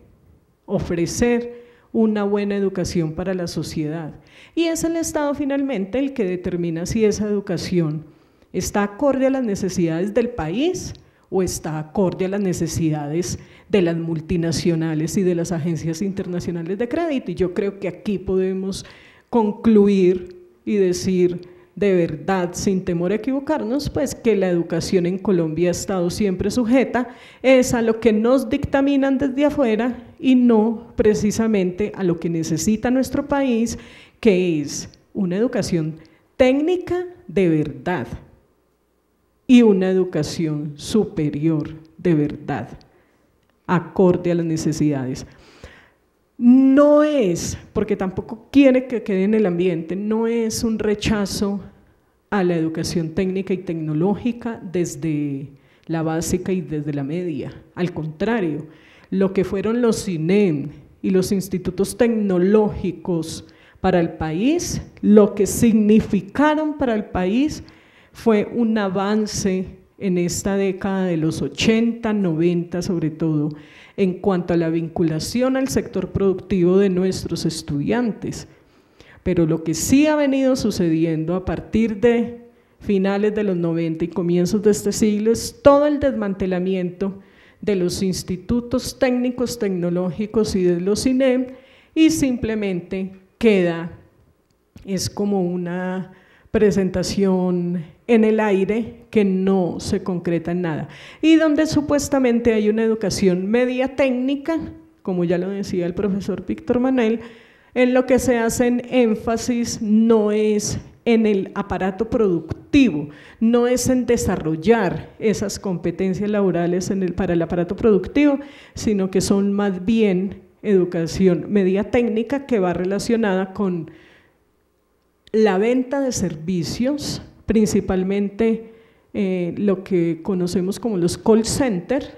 Speaker 2: ofrecer una buena educación para la sociedad. Y es el Estado finalmente el que determina si esa educación está acorde a las necesidades del país o está acorde a las necesidades de las multinacionales y de las agencias internacionales de crédito. Y yo creo que aquí podemos concluir y decir de verdad, sin temor a equivocarnos, pues que la educación en Colombia ha estado siempre sujeta es a lo que nos dictaminan desde afuera y no precisamente a lo que necesita nuestro país, que es una educación técnica de verdad y una educación superior de verdad, acorde a las necesidades. No es, porque tampoco quiere que quede en el ambiente, no es un rechazo a la educación técnica y tecnológica desde la básica y desde la media. Al contrario, lo que fueron los CINEM y los institutos tecnológicos para el país, lo que significaron para el país fue un avance en esta década de los 80, 90 sobre todo, en cuanto a la vinculación al sector productivo de nuestros estudiantes. Pero lo que sí ha venido sucediendo a partir de finales de los 90 y comienzos de este siglo es todo el desmantelamiento de los institutos técnicos tecnológicos y de los CINEM, y simplemente queda, es como una presentación en el aire que no se concreta en nada, y donde supuestamente hay una educación media técnica, como ya lo decía el profesor Víctor Manuel, en lo que se hacen énfasis no es en el aparato productivo, no es en desarrollar esas competencias laborales para el aparato productivo, sino que son más bien educación media técnica que va relacionada con la venta de servicios, principalmente lo que conocemos como los call centers.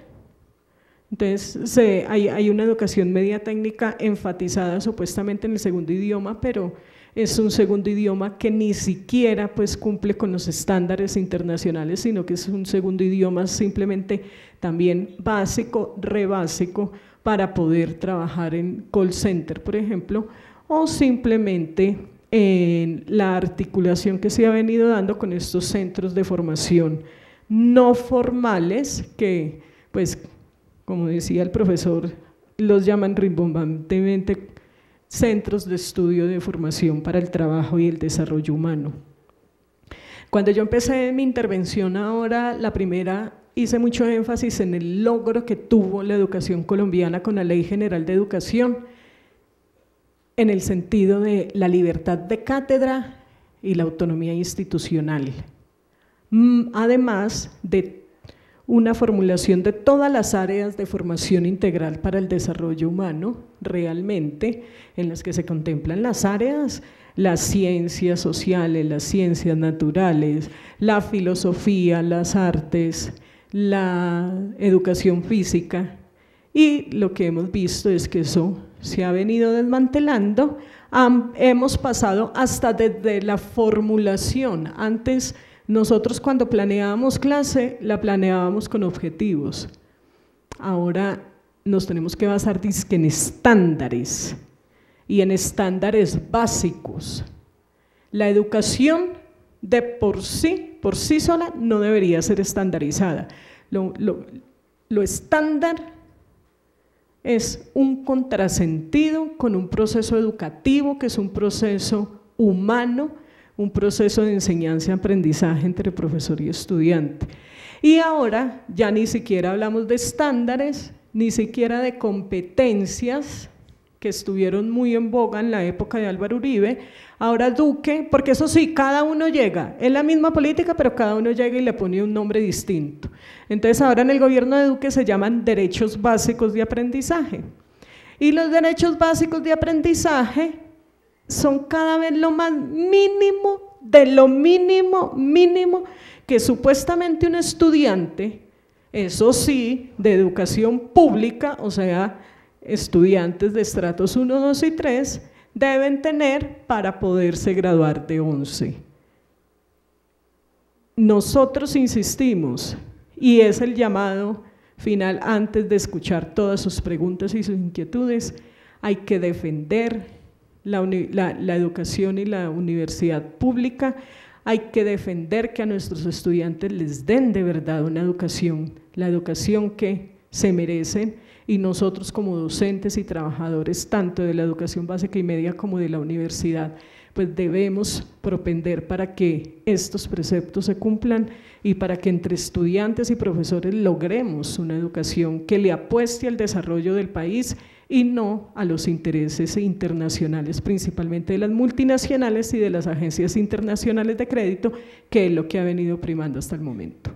Speaker 2: Entonces hay una educación media técnica enfatizada supuestamente en el segundo idioma, pero es un segundo idioma que ni siquiera pues cumple con los estándares internacionales, sino que es un segundo idioma simplemente también básico, re básico, para poder trabajar en call center, por ejemplo, o simplemente en la articulación que se ha venido dando con estos centros de formación no formales que, pues, como decía el profesor, los llaman rimbombantemente centros de estudio de formación para el trabajo y el desarrollo humano. Cuando yo empecé mi intervención ahora, la primera, hice mucho énfasis en el logro que tuvo la educación colombiana con la Ley General de Educación, en el sentido de la libertad de cátedra y la autonomía institucional, además de una formulación de todas las áreas de formación integral para el desarrollo humano, realmente, en las que se contemplan las áreas, las ciencias sociales, las ciencias naturales, la filosofía, las artes, la educación física, y lo que hemos visto es que eso se ha venido desmantelando, hemos pasado hasta desde la formulación. Antes nosotros cuando planeábamos clase, la planeábamos con objetivos. Ahora nos tenemos que basar en estándares y en estándares básicos. La educación de por sí sola no debería ser estandarizada. Lo estándar es un contrasentido con un proceso educativo que es un proceso humano, un proceso de enseñanza-aprendizaje entre profesor y estudiante. Y ahora ya ni siquiera hablamos de estándares, ni siquiera de competencias que estuvieron muy en boga en la época de Álvaro Uribe. Ahora Duque, porque eso sí, cada uno llega, es la misma política, pero cada uno llega y le pone un nombre distinto. Entonces ahora en el gobierno de Duque se llaman derechos básicos de aprendizaje. Y los derechos básicos de aprendizaje son cada vez lo más mínimo, de lo mínimo que supuestamente un estudiante, eso sí, de educación pública, o sea, estudiantes de estratos 1, 2 y 3, deben tener para poderse graduar de 11. Nosotros insistimos, y es el llamado final antes de escuchar todas sus preguntas y sus inquietudes, hay que defender la educación y la universidad pública, hay que defender que a nuestros estudiantes les den de verdad una educación, la educación que se merecen, y nosotros como docentes y trabajadores tanto de la educación básica y media como de la universidad, pues debemos propender para que estos preceptos se cumplan y para que entre estudiantes y profesores logremos una educación que le apueste al desarrollo del país y no a los intereses internacionales, principalmente de las multinacionales y de las agencias internacionales de crédito, que es lo que ha venido primando hasta el momento.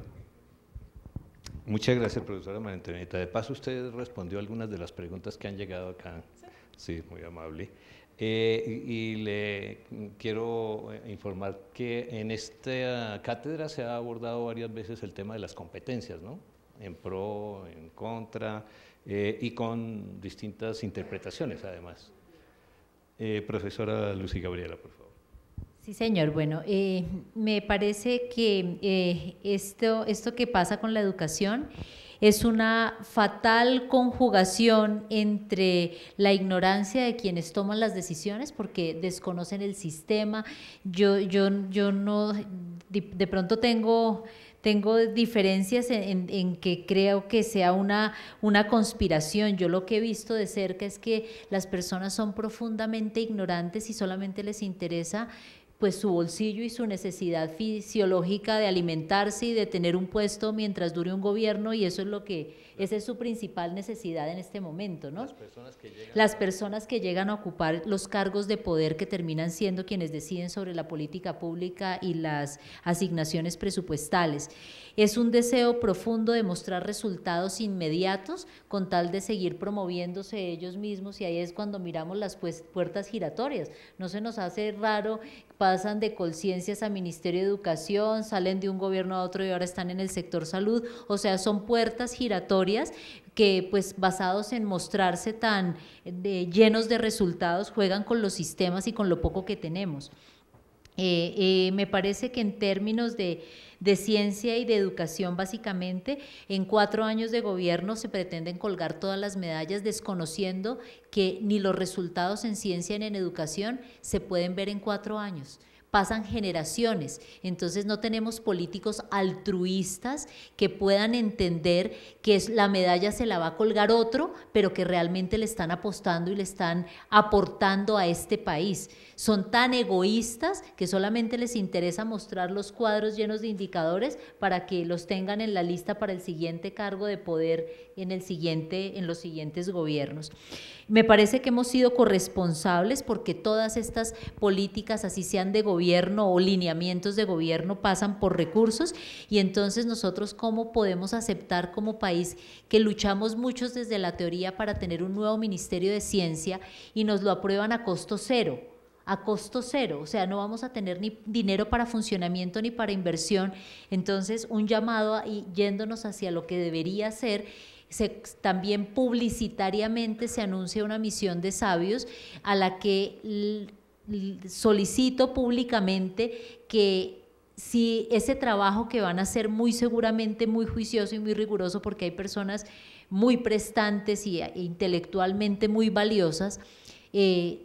Speaker 1: Muchas gracias, profesora María Antonieta. De paso, usted respondió algunas de las preguntas que han llegado acá. Sí, muy amable. Y le quiero informar que en esta cátedra se ha abordado varias veces el tema de las competencias, ¿no? En pro, en contra, y con distintas interpretaciones, además. Profesora Lucy Gabriela, por favor.
Speaker 3: Sí, señor. Bueno, me parece que esto que pasa con la educación es una fatal conjugación entre la ignorancia de quienes toman las decisiones porque desconocen el sistema. Yo no, de pronto tengo diferencias en que creo que sea una conspiración. Yo lo que he visto de cerca es que las personas son profundamente ignorantes y solamente les interesa pues su bolsillo y su necesidad fisiológica de alimentarse y de tener un puesto mientras dure un gobierno, y eso es esa es su principal necesidad en este momento, ¿no? Las personas que llegan a ocupar los cargos de poder que terminan siendo quienes deciden sobre la política pública y las asignaciones presupuestales. Es un deseo profundo de mostrar resultados inmediatos con tal de seguir promoviéndose ellos mismos, y ahí es cuando miramos las puertas giratorias. No se nos hace raro, pasan de Colciencias a Ministerio de Educación, salen de un gobierno a otro y ahora están en el sector salud, o sea, son puertas giratorias que pues basados en mostrarse tan llenos de resultados juegan con los sistemas y con lo poco que tenemos. Me parece que en términos de ciencia y de educación, básicamente, en 4 años de gobierno se pretenden colgar todas las medallas, desconociendo que ni los resultados en ciencia ni en educación se pueden ver en 4 años. Pasan generaciones, entonces no tenemos políticos altruistas que puedan entender que la medalla se la va a colgar otro, pero que realmente le están apostando y le están aportando a este país. Son tan egoístas que solamente les interesa mostrar los cuadros llenos de indicadores para que los tengan en la lista para el siguiente cargo de poder en los siguientes gobiernos. Me parece que hemos sido corresponsables porque todas estas políticas, así sean de gobierno o lineamientos de gobierno, pasan por recursos, y entonces nosotros ¿cómo podemos aceptar como país que luchamos muchos desde la teoría para tener un nuevo Ministerio de Ciencia y nos lo aprueban a costo cero? A costo cero, o sea, no vamos a tener ni dinero para funcionamiento ni para inversión. Entonces, un llamado y yéndonos hacia lo que debería ser también publicitariamente se anuncia una misión de sabios a la que solicito públicamente que si ese trabajo que van a hacer muy seguramente muy juicioso y muy riguroso, porque hay personas muy prestantes e intelectualmente muy valiosas,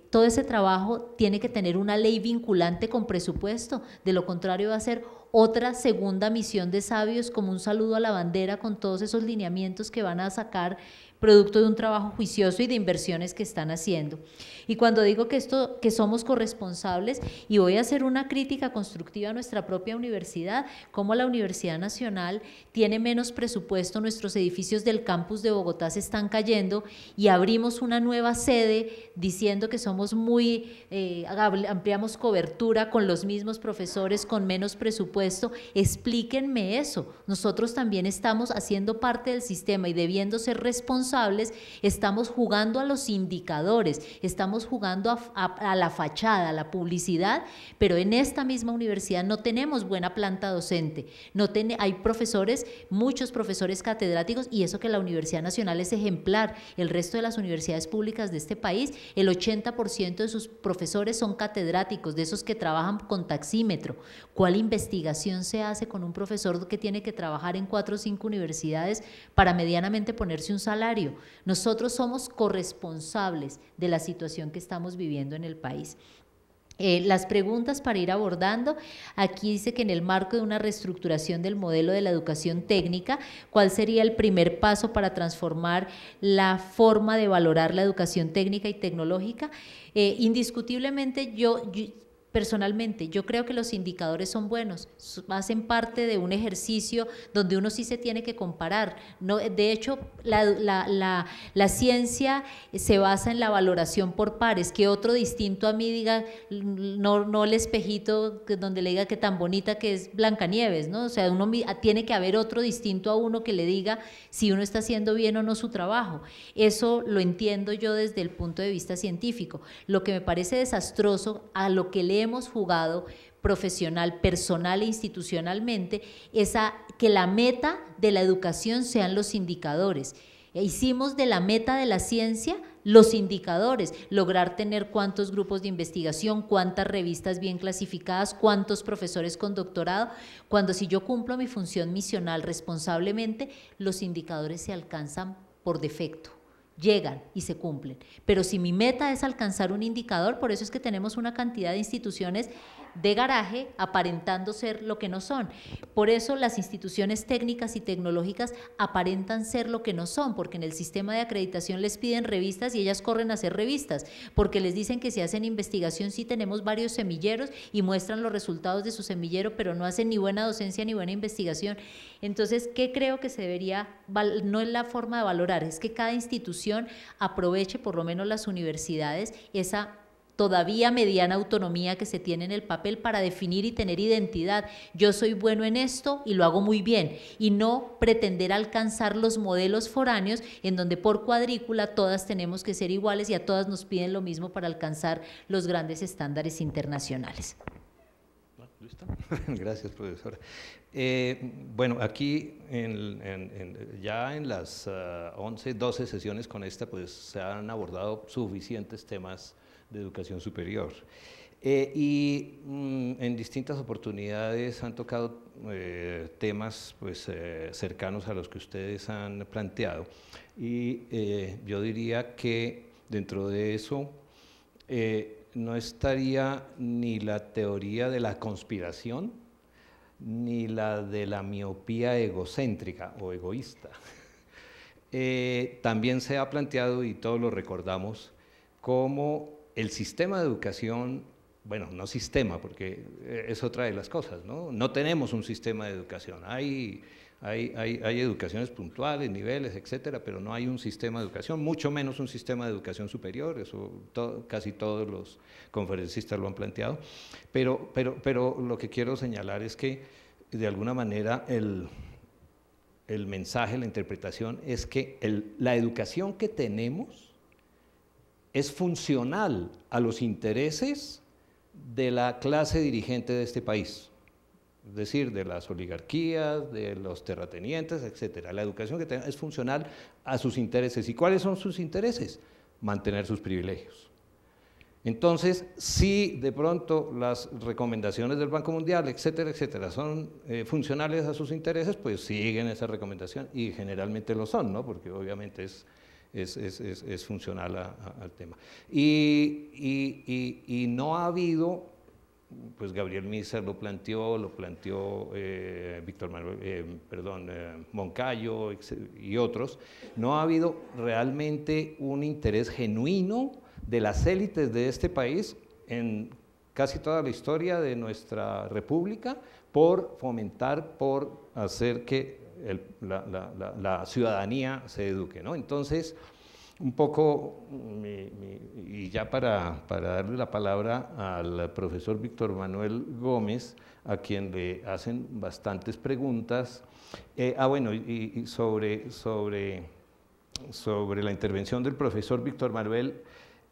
Speaker 3: todo ese trabajo tiene que tener una ley vinculante con presupuesto, de lo contrario va a ser otra segunda misión de sabios, como un saludo a la bandera con todos esos lineamientos que van a sacar producto de un trabajo juicioso y de inversiones que están haciendo. Y cuando digo que somos corresponsables, y voy a hacer una crítica constructiva a nuestra propia universidad, como la Universidad Nacional tiene menos presupuesto, nuestros edificios del campus de Bogotá se están cayendo y abrimos una nueva sede diciendo que somos ampliamos cobertura con los mismos profesores, con menos presupuesto. Explíquenme eso. Nosotros también estamos haciendo parte del sistema y debiendo ser responsables, estamos jugando a los indicadores, estamos jugando a la fachada, a la publicidad, pero en esta misma universidad no tenemos buena planta docente, hay profesores, muchos profesores catedráticos, y eso que la Universidad Nacional es ejemplar. El resto de las universidades públicas de este país, el 80% de sus profesores son catedráticos, de esos que trabajan con taxímetro. ¿Cuál investigación se hace con un profesor que tiene que trabajar en 4 o 5 universidades para medianamente ponerse un salario? Nosotros somos corresponsables de la situación que estamos viviendo en el país. Las preguntas para ir abordando, aquí dice que en el marco de una reestructuración del modelo de la educación técnica, ¿cuál sería el primer paso para transformar la forma de valorar la educación técnica y tecnológica? Indiscutiblemente personalmente, yo creo que los indicadores son buenos, hacen parte de un ejercicio donde uno sí se tiene que comparar. No, de hecho, la ciencia se basa en la valoración por pares, que otro distinto a mí diga, no el espejito donde le diga que tan bonita que es Blancanieves, ¿no? O sea, tiene que haber otro distinto a uno que le diga si uno está haciendo bien o no su trabajo. Eso lo entiendo yo desde el punto de vista científico. Lo que me parece desastroso, a lo que le hemos jugado profesional, personal e institucionalmente, es que la meta de la educación sean los indicadores. Hicimos de la meta de la ciencia los indicadores, lograr tener cuántos grupos de investigación, cuántas revistas bien clasificadas, cuántos profesores con doctorado, cuando si yo cumplo mi función misional responsablemente, los indicadores se alcanzan por defecto. Llegan y se cumplen, pero si mi meta es alcanzar un indicador, por eso es que tenemos una cantidad de instituciones de garaje aparentando ser lo que no son. Por eso las instituciones técnicas y tecnológicas aparentan ser lo que no son, porque en el sistema de acreditación les piden revistas y ellas corren a hacer revistas, porque les dicen que si hacen investigación sí tenemos varios semilleros y muestran los resultados de su semillero, pero no hacen ni buena docencia ni buena investigación. Entonces, ¿qué creo que se debería? No es la forma de valorar, es que cada institución aproveche, por lo menos las universidades, esa todavía mediana autonomía que se tiene en el papel para definir y tener identidad. Yo soy bueno en esto y lo hago muy bien, y no pretender alcanzar los modelos foráneos en donde por cuadrícula todas tenemos que ser iguales y a todas nos piden lo mismo para alcanzar los grandes estándares internacionales.
Speaker 1: ¿Listo? Gracias, profesora. Bueno, aquí ya en las 11, 12 sesiones con esta, pues se han abordado suficientes temas de educación superior. En distintas oportunidades han tocado temas pues, cercanos a los que ustedes han planteado. Y yo diría que dentro de eso no estaría ni la teoría de la conspiración, ni la de la miopía egocéntrica o egoísta. También se ha planteado, y todos lo recordamos, como el sistema de educación, bueno, no sistema, porque es otra de las cosas, ¿no? No tenemos un sistema de educación, hay educaciones puntuales, niveles, etcétera, pero no hay un sistema de educación, mucho menos un sistema de educación superior, eso casi todos los conferencistas lo han planteado, pero lo que quiero señalar es que de alguna manera el mensaje, la interpretación es que la educación que tenemos es funcional a los intereses de la clase dirigente de este país. es decir, de las oligarquías, de los terratenientes, etcétera. La educación que tenga es funcional a sus intereses. ¿Y cuáles son sus intereses? Mantener sus privilegios. Entonces, si de pronto las recomendaciones del Banco Mundial, etcétera, etcétera, son funcionales a sus intereses, pues siguen esa recomendación y generalmente lo son, ¿no? Porque obviamente es funcional al tema. Y no ha habido, pues Gabriel Miser lo planteó Víctor Manuel, Moncayo y otros, no ha habido realmente un interés genuino de las élites de este país en casi toda la historia de nuestra república por fomentar, por hacer que la ciudadanía se eduque, ¿no? Entonces, un poco, y ya para darle la palabra al profesor Víctor Manuel Gómez, a quien le hacen bastantes preguntas, bueno, y sobre la intervención del profesor Víctor Manuel,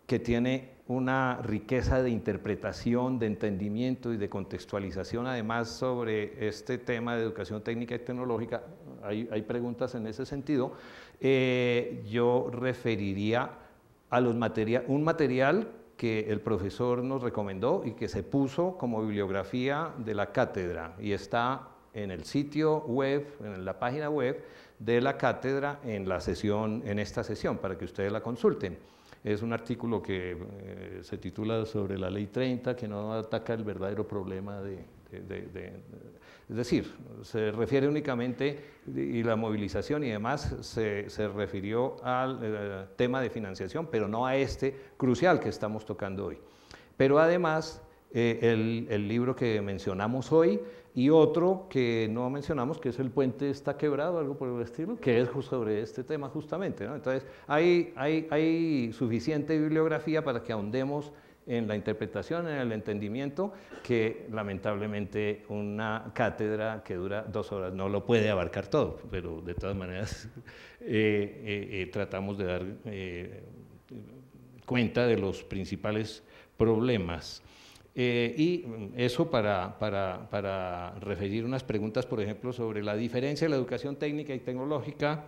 Speaker 1: que tiene una riqueza de interpretación, de entendimiento y de contextualización, además sobre este tema de educación técnica y tecnológica. Hay preguntas en ese sentido. Yo referiría a un material que el profesor nos recomendó y que se puso como bibliografía de la cátedra y está en el sitio web, en la página web de la cátedra en esta sesión, para que ustedes la consulten. Es un artículo que se titula sobre la Ley 30, que no ataca el verdadero problema es decir, se refiere únicamente, y la movilización y demás, se refirió al tema de financiación, pero no a este crucial que estamos tocando hoy. Pero además, el libro que mencionamos hoy y otro que no mencionamos, que es El puente está quebrado, algo por el estilo, que es sobre este tema justamente, ¿no? Entonces, hay suficiente bibliografía para que ahondemos en la interpretación, en el entendimiento, que lamentablemente una cátedra que dura 2 horas no lo puede abarcar todo, pero de todas maneras tratamos de dar cuenta de los principales problemas. Y eso para referir unas preguntas, por ejemplo, sobre la diferencia de la educación técnica y tecnológica,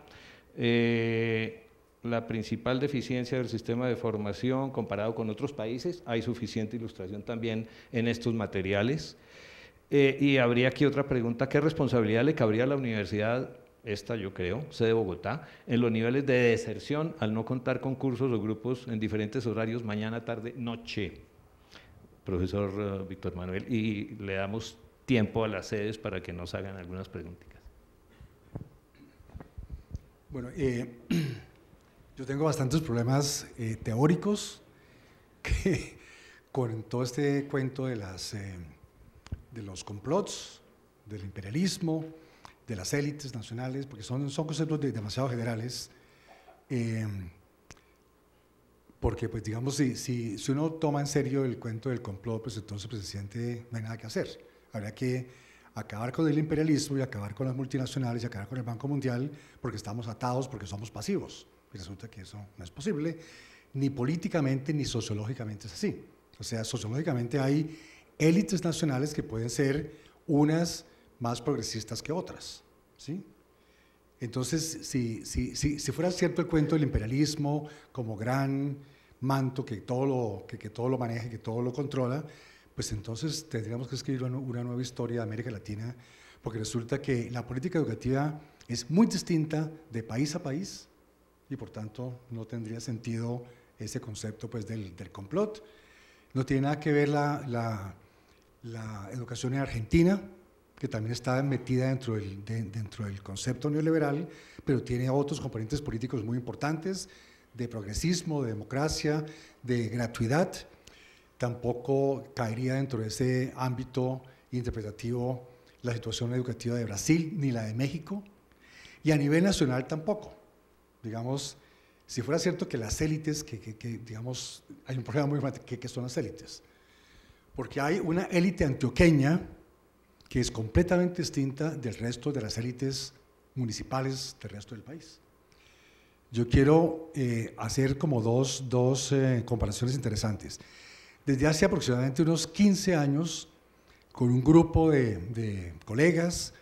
Speaker 1: la principal deficiencia del sistema de formación comparado con otros países. Hay suficiente ilustración también en estos materiales. Y habría aquí otra pregunta: ¿qué responsabilidad le cabría a la universidad, esta yo creo, sede Bogotá, en los niveles de deserción al no contar con cursos o grupos en diferentes horarios, mañana, tarde, noche? Profesor Víctor Manuel, y le damos tiempo a las sedes para que nos hagan algunas preguntas.
Speaker 4: Bueno, yo tengo bastantes problemas teóricos con todo este cuento de los complots, del imperialismo, de las élites nacionales, porque son conceptos demasiado generales. Porque, pues, digamos, si uno toma en serio el cuento del complot, pues entonces, presidente, no hay nada que hacer. Habría que acabar con el imperialismo y acabar con las multinacionales y acabar con el Banco Mundial, porque estamos atados, porque somos pasivos. Y resulta que eso no es posible, ni políticamente ni sociológicamente es así. O sea, sociológicamente hay élites nacionales que pueden ser unas más progresistas que otras, ¿sí? Entonces, si fuera cierto el cuento del imperialismo como gran manto que todo lo maneja, que todo lo controla, pues entonces tendríamos que escribir una nueva historia de América Latina, porque resulta que la política educativa es muy distinta de país a país y por tanto no tendría sentido ese concepto, pues, del complot. No tiene nada que ver la educación en Argentina, que también está metida dentro del concepto neoliberal, pero tiene otros componentes políticos muy importantes, de progresismo, de democracia, de gratuidad. Tampoco caería dentro de ese ámbito interpretativo la situación educativa de Brasil, ni la de México, y a nivel nacional tampoco. Digamos, si fuera cierto que las élites, digamos, hay un problema muy grande, que son las élites, porque hay una élite antioqueña que es completamente distinta del resto de las élites municipales del resto del país. Yo quiero hacer como dos comparaciones interesantes. Desde hace aproximadamente unos 15 años, con un grupo de colegas,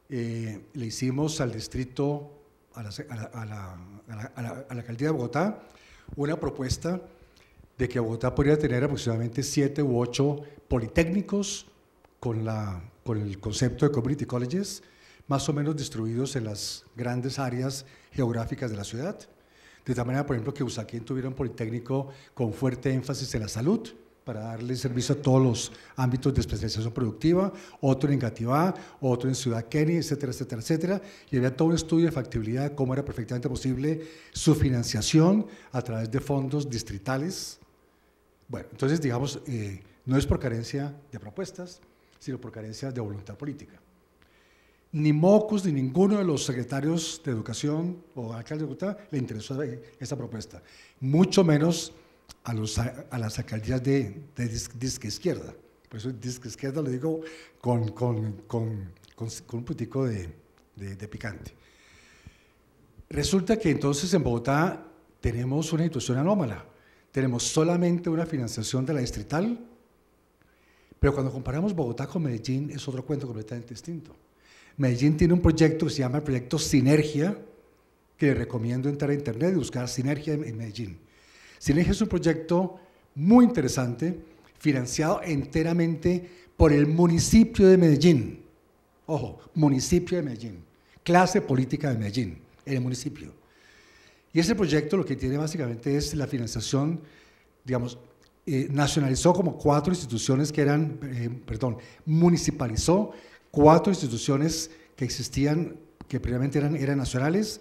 Speaker 4: le hicimos al distrito, a la alcaldía de Bogotá, una propuesta de que Bogotá podría tener aproximadamente 7 u 8 politécnicos con el concepto de community colleges, más o menos distribuidos en las grandes áreas geográficas de la ciudad. De tal manera, por ejemplo, que Usaquén tuviera un politécnico con fuerte énfasis en la salud, para darle servicio a todos los ámbitos de especialización productiva, otro en Engativá, otro en Ciudad Kennedy, etcétera, etcétera, etcétera. Y había todo un estudio de factibilidad de cómo era perfectamente posible su financiación a través de fondos distritales. Bueno, entonces, digamos, no es por carencia de propuestas, sino por carencia de voluntad política. Ni Mocus ni ninguno de los secretarios de Educación o alcaldes de Bogotá le interesó esta propuesta, mucho menos a las alcaldías de disque izquierda. Por eso disque izquierda lo digo con un putico de picante. Resulta que entonces en Bogotá tenemos una situación anómala. Tenemos solamente una financiación de la distrital, pero cuando comparamos Bogotá con Medellín es otro cuento completamente distinto. Medellín tiene un proyecto que se llama el proyecto Sinergia, que le recomiendo entrar a internet y buscar Sinergia en Medellín. Sinergia es un proyecto muy interesante, financiado enteramente por el municipio de Medellín. Ojo, municipio de Medellín, clase política de Medellín, el municipio. Y ese proyecto lo que tiene básicamente es la financiación, digamos, nacionalizó como 4 instituciones que eran, municipalizó 4 instituciones que existían, que previamente eran nacionales,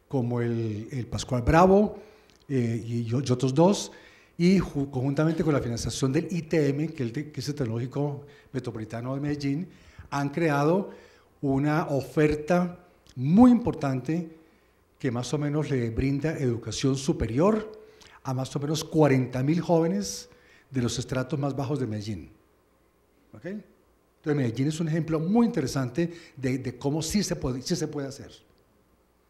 Speaker 4: como el Pascual Bravo y otros 2, y conjuntamente con la financiación del ITM, que es el Tecnológico Metropolitano de Medellín, han creado una oferta muy importante que más o menos le brinda educación superior a más o menos 40.000 jóvenes de los estratos más bajos de Medellín. ¿Okay? Entonces Medellín es un ejemplo muy interesante de cómo sí se puede hacer.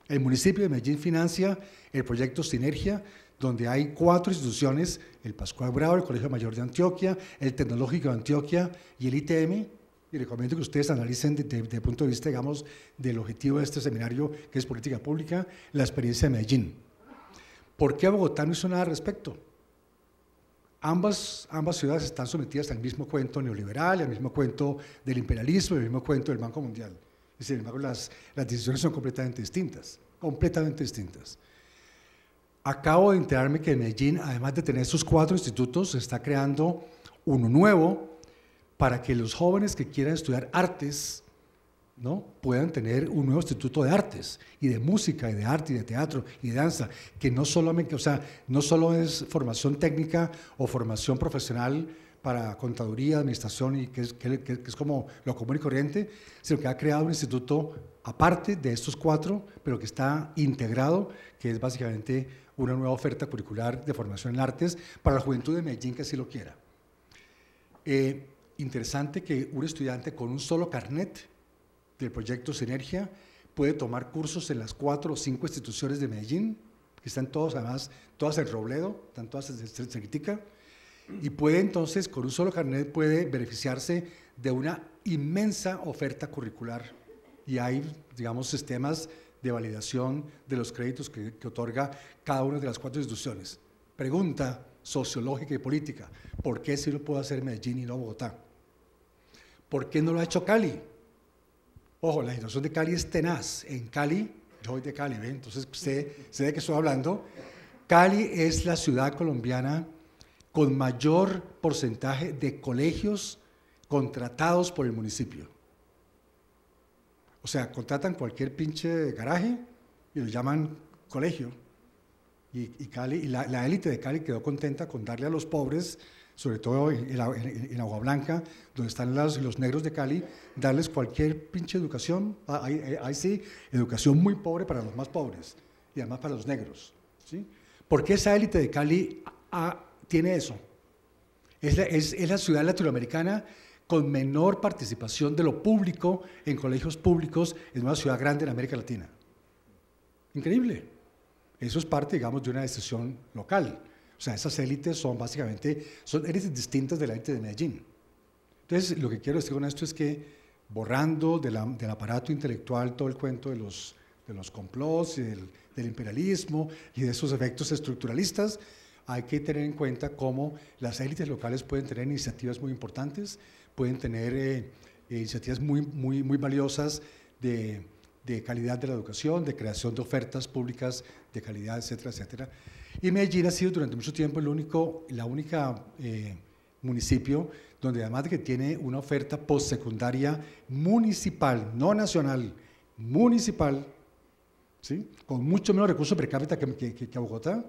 Speaker 4: El municipio de Medellín financia el proyecto Sinergia, donde hay 4 instituciones, el Pascual Bravo, el Colegio Mayor de Antioquia, el Tecnológico de Antioquia y el ITM, y recomiendo que ustedes analicen desde el punto de vista, digamos, del objetivo de este seminario, que es política pública, la experiencia de Medellín. ¿Por qué Bogotá no hizo nada al respecto? Ambas ciudades están sometidas al mismo cuento neoliberal, al mismo cuento del imperialismo, al mismo cuento del Banco Mundial. Y sin embargo, las decisiones son completamente distintas, completamente distintas. Acabo de enterarme que Medellín, además de tener sus 4 institutos, está creando uno nuevo para que los jóvenes que quieran estudiar artes, ¿no?, puedan tener un nuevo instituto de artes y de música y de arte y de teatro y de danza, que no solamente, o sea, no solo es formación técnica o formación profesional para contaduría, administración, y que es como lo común y corriente, sino que ha creado un instituto aparte de estos 4, pero que está integrado, que es básicamente una nueva oferta curricular de formación en artes para la juventud de Medellín que así lo quiera. Interesante que un estudiante con un solo carnet del proyecto Sinergia puede tomar cursos en las 4 o 5 instituciones de Medellín, que están todas, además, todas en Robledo, están todas en Cerquitica, y puede entonces, con un solo carnet, puede beneficiarse de una inmensa oferta curricular, y hay, digamos, sistemas de validación de los créditos que otorga cada una de las 4 instituciones. Pregunta sociológica y política: ¿por qué sí lo puede hacer Medellín y no Bogotá? ¿Por qué no lo ha hecho Cali? Ojo, la situación de Cali es tenaz. En Cali, yo soy de Cali, ¿ve? Entonces sé de qué estoy hablando. Cali es la ciudad colombiana con mayor porcentaje de colegios contratados por el municipio. O sea, contratan cualquier pinche garaje y lo llaman colegio. Y Cali, la élite de Cali quedó contenta con darle a los pobres, sobre todo en Agua Blanca, donde están los negros de Cali, darles cualquier pinche educación. Ahí sí, educación muy pobre para los más pobres y además para los negros, ¿sí? ¿Por qué esa élite de Cali tiene eso? Es la ciudad latinoamericana con menor participación de lo público en colegios públicos en una ciudad grande en América Latina. Increíble. Eso es parte, digamos, de una decisión local. O sea, esas élites son básicamente, son élites distintas de la élite de Medellín. Entonces, lo que quiero decir con esto es que borrando del aparato intelectual todo el cuento de los complots y del imperialismo y de esos efectos estructuralistas, hay que tener en cuenta cómo las élites locales pueden tener iniciativas muy importantes, pueden tener iniciativas muy valiosas de calidad de la educación, de creación de ofertas públicas de calidad, etcétera, etcétera. Y Medellín ha sido durante mucho tiempo la única municipio donde además de que tiene una oferta postsecundaria municipal, no nacional, municipal, ¿sí? Con mucho menos recursos per cápita que Bogotá.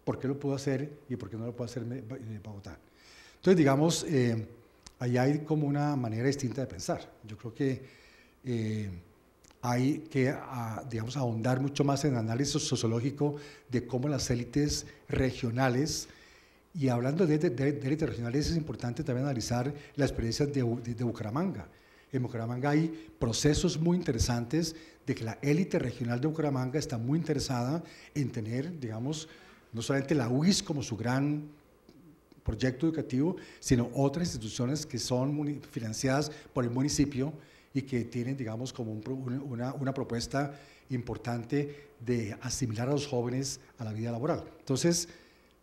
Speaker 4: ¿Por qué lo pudo hacer y por qué no lo puede hacer Bogotá? Entonces, digamos, ahí hay como una manera distinta de pensar. Yo creo que hay que, digamos, ahondar mucho más en el análisis sociológico de cómo las élites regionales, y hablando de élites regionales, es importante también analizar la experiencia de Bucaramanga. En Bucaramanga hay procesos muy interesantes de que la élite regional de Bucaramanga está muy interesada en tener, digamos, no solamente la UIS como su gran proyecto educativo, sino otras instituciones que son financiadas por el municipio y que tienen, digamos, como una propuesta importante de asimilar a los jóvenes a la vida laboral. Entonces,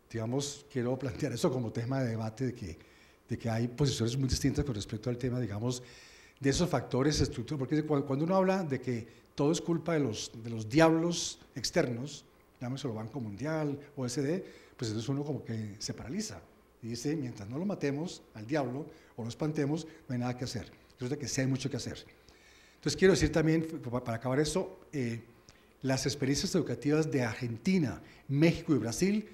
Speaker 4: digamos, quiero plantear eso como tema de debate de que hay posiciones muy distintas con respecto al tema, digamos, de esos factores estructurales, porque cuando uno habla de que todo es culpa de los diablos externos, llámese el Banco Mundial, OSD, pues entonces uno como que se paraliza y dice, mientras no lo matemos al diablo o lo espantemos, no hay nada que hacer. Resulta que sí hay mucho que hacer. Entonces quiero decir también, para acabar esto, las experiencias educativas de Argentina, México y Brasil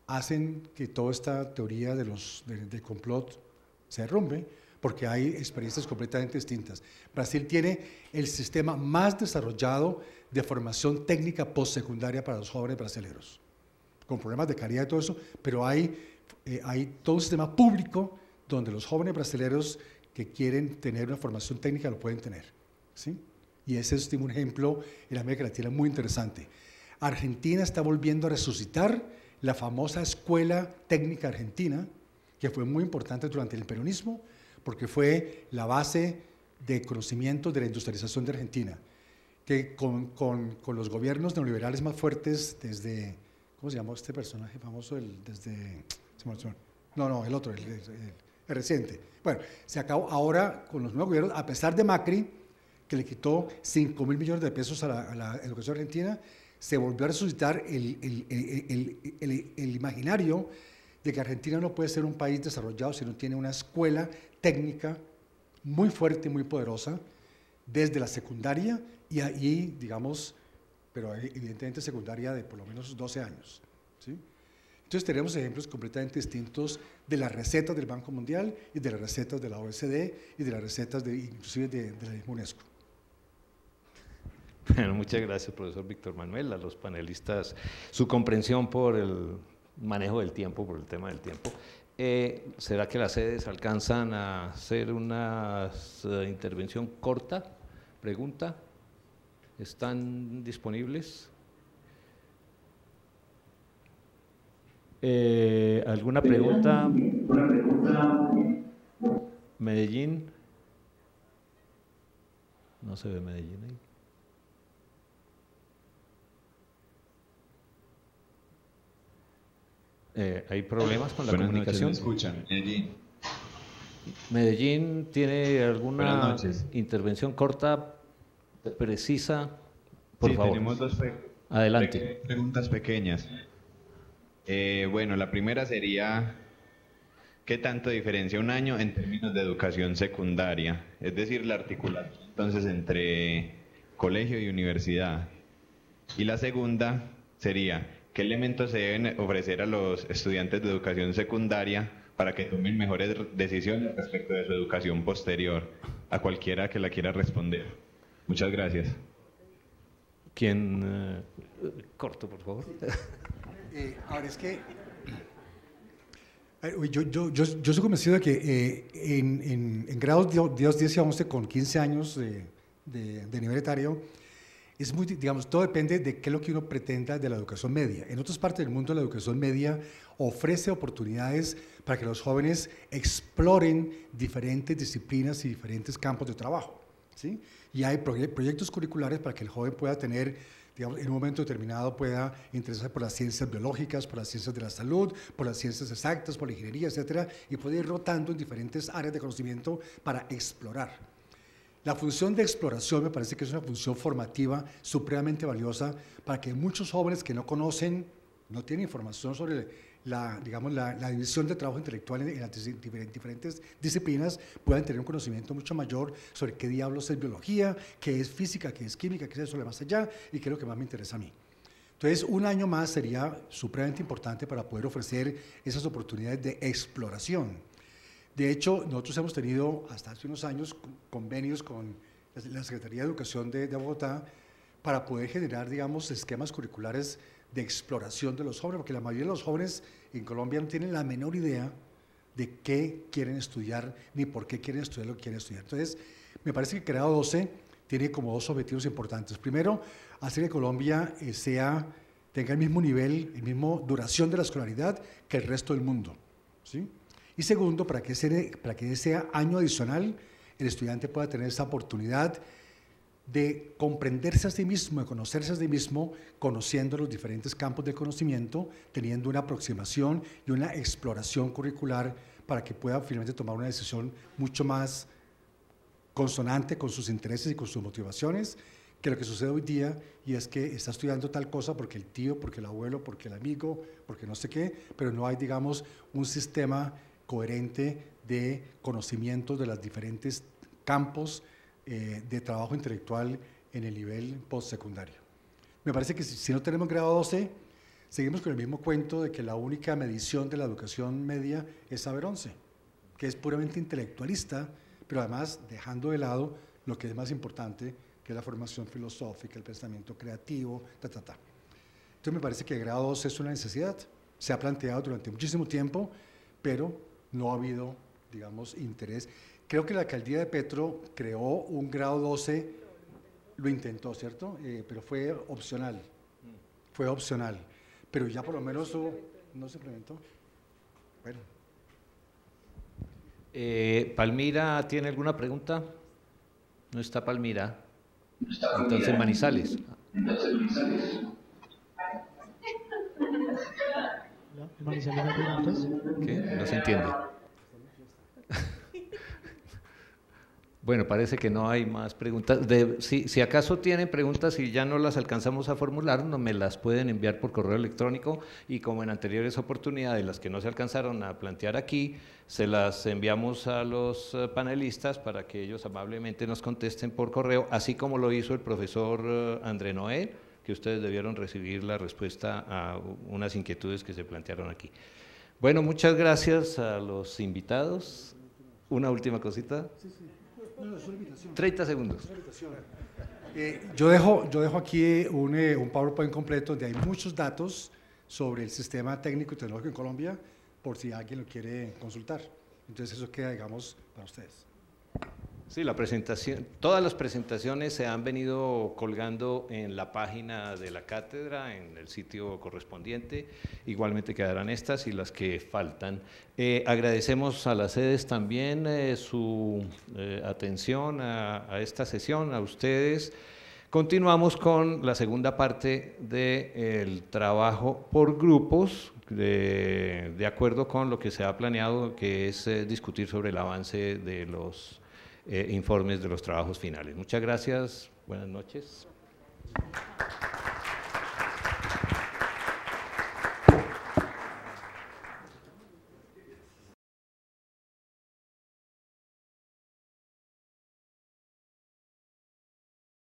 Speaker 4: hacen que toda esta teoría del complot se derrumbe, porque hay experiencias completamente distintas. Brasil tiene el sistema más desarrollado de formación técnica postsecundaria para los jóvenes brasileños, con problemas de calidad y todo eso, pero hay todo un sistema público donde los jóvenes brasileños que quieren tener una formación técnica lo pueden tener, ¿sí? Y ese es un ejemplo en América Latina muy interesante. Argentina está volviendo a resucitar la famosa Escuela Técnica Argentina, que fue muy importante durante el peronismo, porque fue la base de conocimiento de la industrialización de Argentina, que con los gobiernos neoliberales más fuertes desde, ¿cómo se llamó este personaje famoso? El otro, el reciente. Bueno, se acabó ahora con los nuevos gobiernos, a pesar de Macri, que le quitó 5.000 millones de pesos a la educación argentina, se volvió a resucitar el imaginario de que Argentina no puede ser un país desarrollado si no tiene una escuela técnica muy fuerte y muy poderosa desde la secundaria y ahí, digamos, pero evidentemente secundaria de por lo menos 12 años, ¿sí? Entonces tenemos ejemplos completamente distintos de las recetas del Banco Mundial y de las recetas de la OSD y de las recetas inclusive de la UNESCO.
Speaker 1: Bueno, muchas gracias, profesor Víctor Manuel, a los panelistas, su comprensión por el manejo del tiempo, por el tema del tiempo. ¿Será que las sedes alcanzan a hacer una intervención corta? Pregunta. ¿Están disponibles? ¿Alguna pregunta? Medellín. No se ve Medellín ahí. ¿Hay problemas con la comunicación?
Speaker 5: Noches, ¿me escuchan?
Speaker 1: Medellín tiene alguna intervención corta, precisa, por favor.
Speaker 5: Tenemos dos
Speaker 1: Adelante.
Speaker 5: preguntas pequeñas. Bueno, la primera sería, ¿qué tanto diferencia un año en términos de educación secundaria? Es decir, la articulación entonces entre colegio y universidad. Y la segunda sería, ¿qué elementos se deben ofrecer a los estudiantes de educación secundaria para que tomen mejores decisiones respecto de su educación posterior? A cualquiera que la quiera responder. Muchas gracias.
Speaker 1: ¿Quién? Corto, por favor.
Speaker 4: Ahora es que yo soy convencido de que en grados 10 y 11 con 15 años de nivel etario, es muy, digamos, todo depende de qué es lo que uno pretenda de la educación media. En otras partes del mundo la educación media ofrece oportunidades para que los jóvenes exploren diferentes disciplinas y diferentes campos de trabajo, ¿sí? Y hay proyectos curriculares para que el joven pueda tener, digamos, en un momento determinado pueda interesarse por las ciencias biológicas, por las ciencias de la salud, por las ciencias exactas, por la ingeniería, etcétera, y puede ir rotando en diferentes áreas de conocimiento para explorar. La función de exploración me parece que es una función formativa supremamente valiosa para que muchos jóvenes que no conocen, no tienen información sobre digamos, la división de trabajo intelectual en las diferentes disciplinas, puedan tener un conocimiento mucho mayor sobre qué diablos es biología, qué es física, qué es química, qué es eso de más allá, y qué es lo que más me interesa a mí. Entonces, un año más sería supremamente importante para poder ofrecer esas oportunidades de exploración. De hecho, nosotros hemos tenido hasta hace unos años convenios con la Secretaría de Educación de Bogotá para poder generar, digamos, esquemas curriculares de exploración de los jóvenes, porque la mayoría de los jóvenes en Colombia no tienen la menor idea de qué quieren estudiar ni por qué quieren estudiar lo que quieren estudiar. Entonces, me parece que Grado 12 tiene como dos objetivos importantes. Primero, hacer que Colombia tenga el mismo nivel, la misma duración de la escolaridad que el resto del mundo, ¿sí? Y segundo, para que ese año adicional el estudiante pueda tener esa oportunidad de comprenderse a sí mismo, de conocerse a sí mismo, conociendo los diferentes campos del conocimiento, teniendo una aproximación y una exploración curricular para que pueda finalmente tomar una decisión mucho más consonante con sus intereses y con sus motivaciones que lo que sucede hoy día, y es que está estudiando tal cosa porque el tío, porque el abuelo, porque el amigo, porque no sé qué, pero no hay, digamos, un sistema coherente de conocimiento de los diferentes campos de trabajo intelectual en el nivel postsecundario. Me parece que si no tenemos grado 12, seguimos con el mismo cuento de que la única medición de la educación media es saber 11, que es puramente intelectualista, pero además dejando de lado lo que es más importante, que es la formación filosófica, el pensamiento creativo, Entonces me parece que el grado 12 es una necesidad, se ha planteado durante muchísimo tiempo, pero no ha habido, digamos, interés. Creo que la alcaldía de Petro creó un grado 12, lo intentó, ¿cierto? Pero fue opcional, pero ya por lo menos no se implementó. Bueno.
Speaker 1: ¿Palmira tiene alguna pregunta? No está Palmira. Entonces Manizales. ¿Qué? No se entiende. Bueno, parece que no hay más preguntas. Si acaso tienen preguntas y ya no las alcanzamos a formular, no me las pueden enviar por correo electrónico, y como en anteriores oportunidades, las que no se alcanzaron a plantear aquí, se las enviamos a los panelistas para que ellos amablemente nos contesten por correo, así como lo hizo el profesor André Noé, que ustedes debieron recibir la respuesta a unas inquietudes que se plantearon aquí. Bueno, muchas gracias a los invitados. Una última cosita.
Speaker 4: Sí. No, es una invitación.
Speaker 1: 30 segundos.
Speaker 4: Yo dejo aquí un PowerPoint completo donde hay muchos datos sobre el sistema técnico y tecnológico en Colombia, por si alguien lo quiere consultar. Entonces eso queda, digamos, para ustedes.
Speaker 1: Sí, la presentación, todas las presentaciones se han venido colgando en la página de la cátedra, en el sitio correspondiente. Igualmente quedarán estas y las que faltan. Agradecemos a las sedes también su atención a esta sesión, a ustedes. Continuamos con la segunda parte del trabajo por grupos, de acuerdo con lo que se ha planeado, que es discutir sobre el avance de los informes de los trabajos finales. Muchas gracias, buenas noches.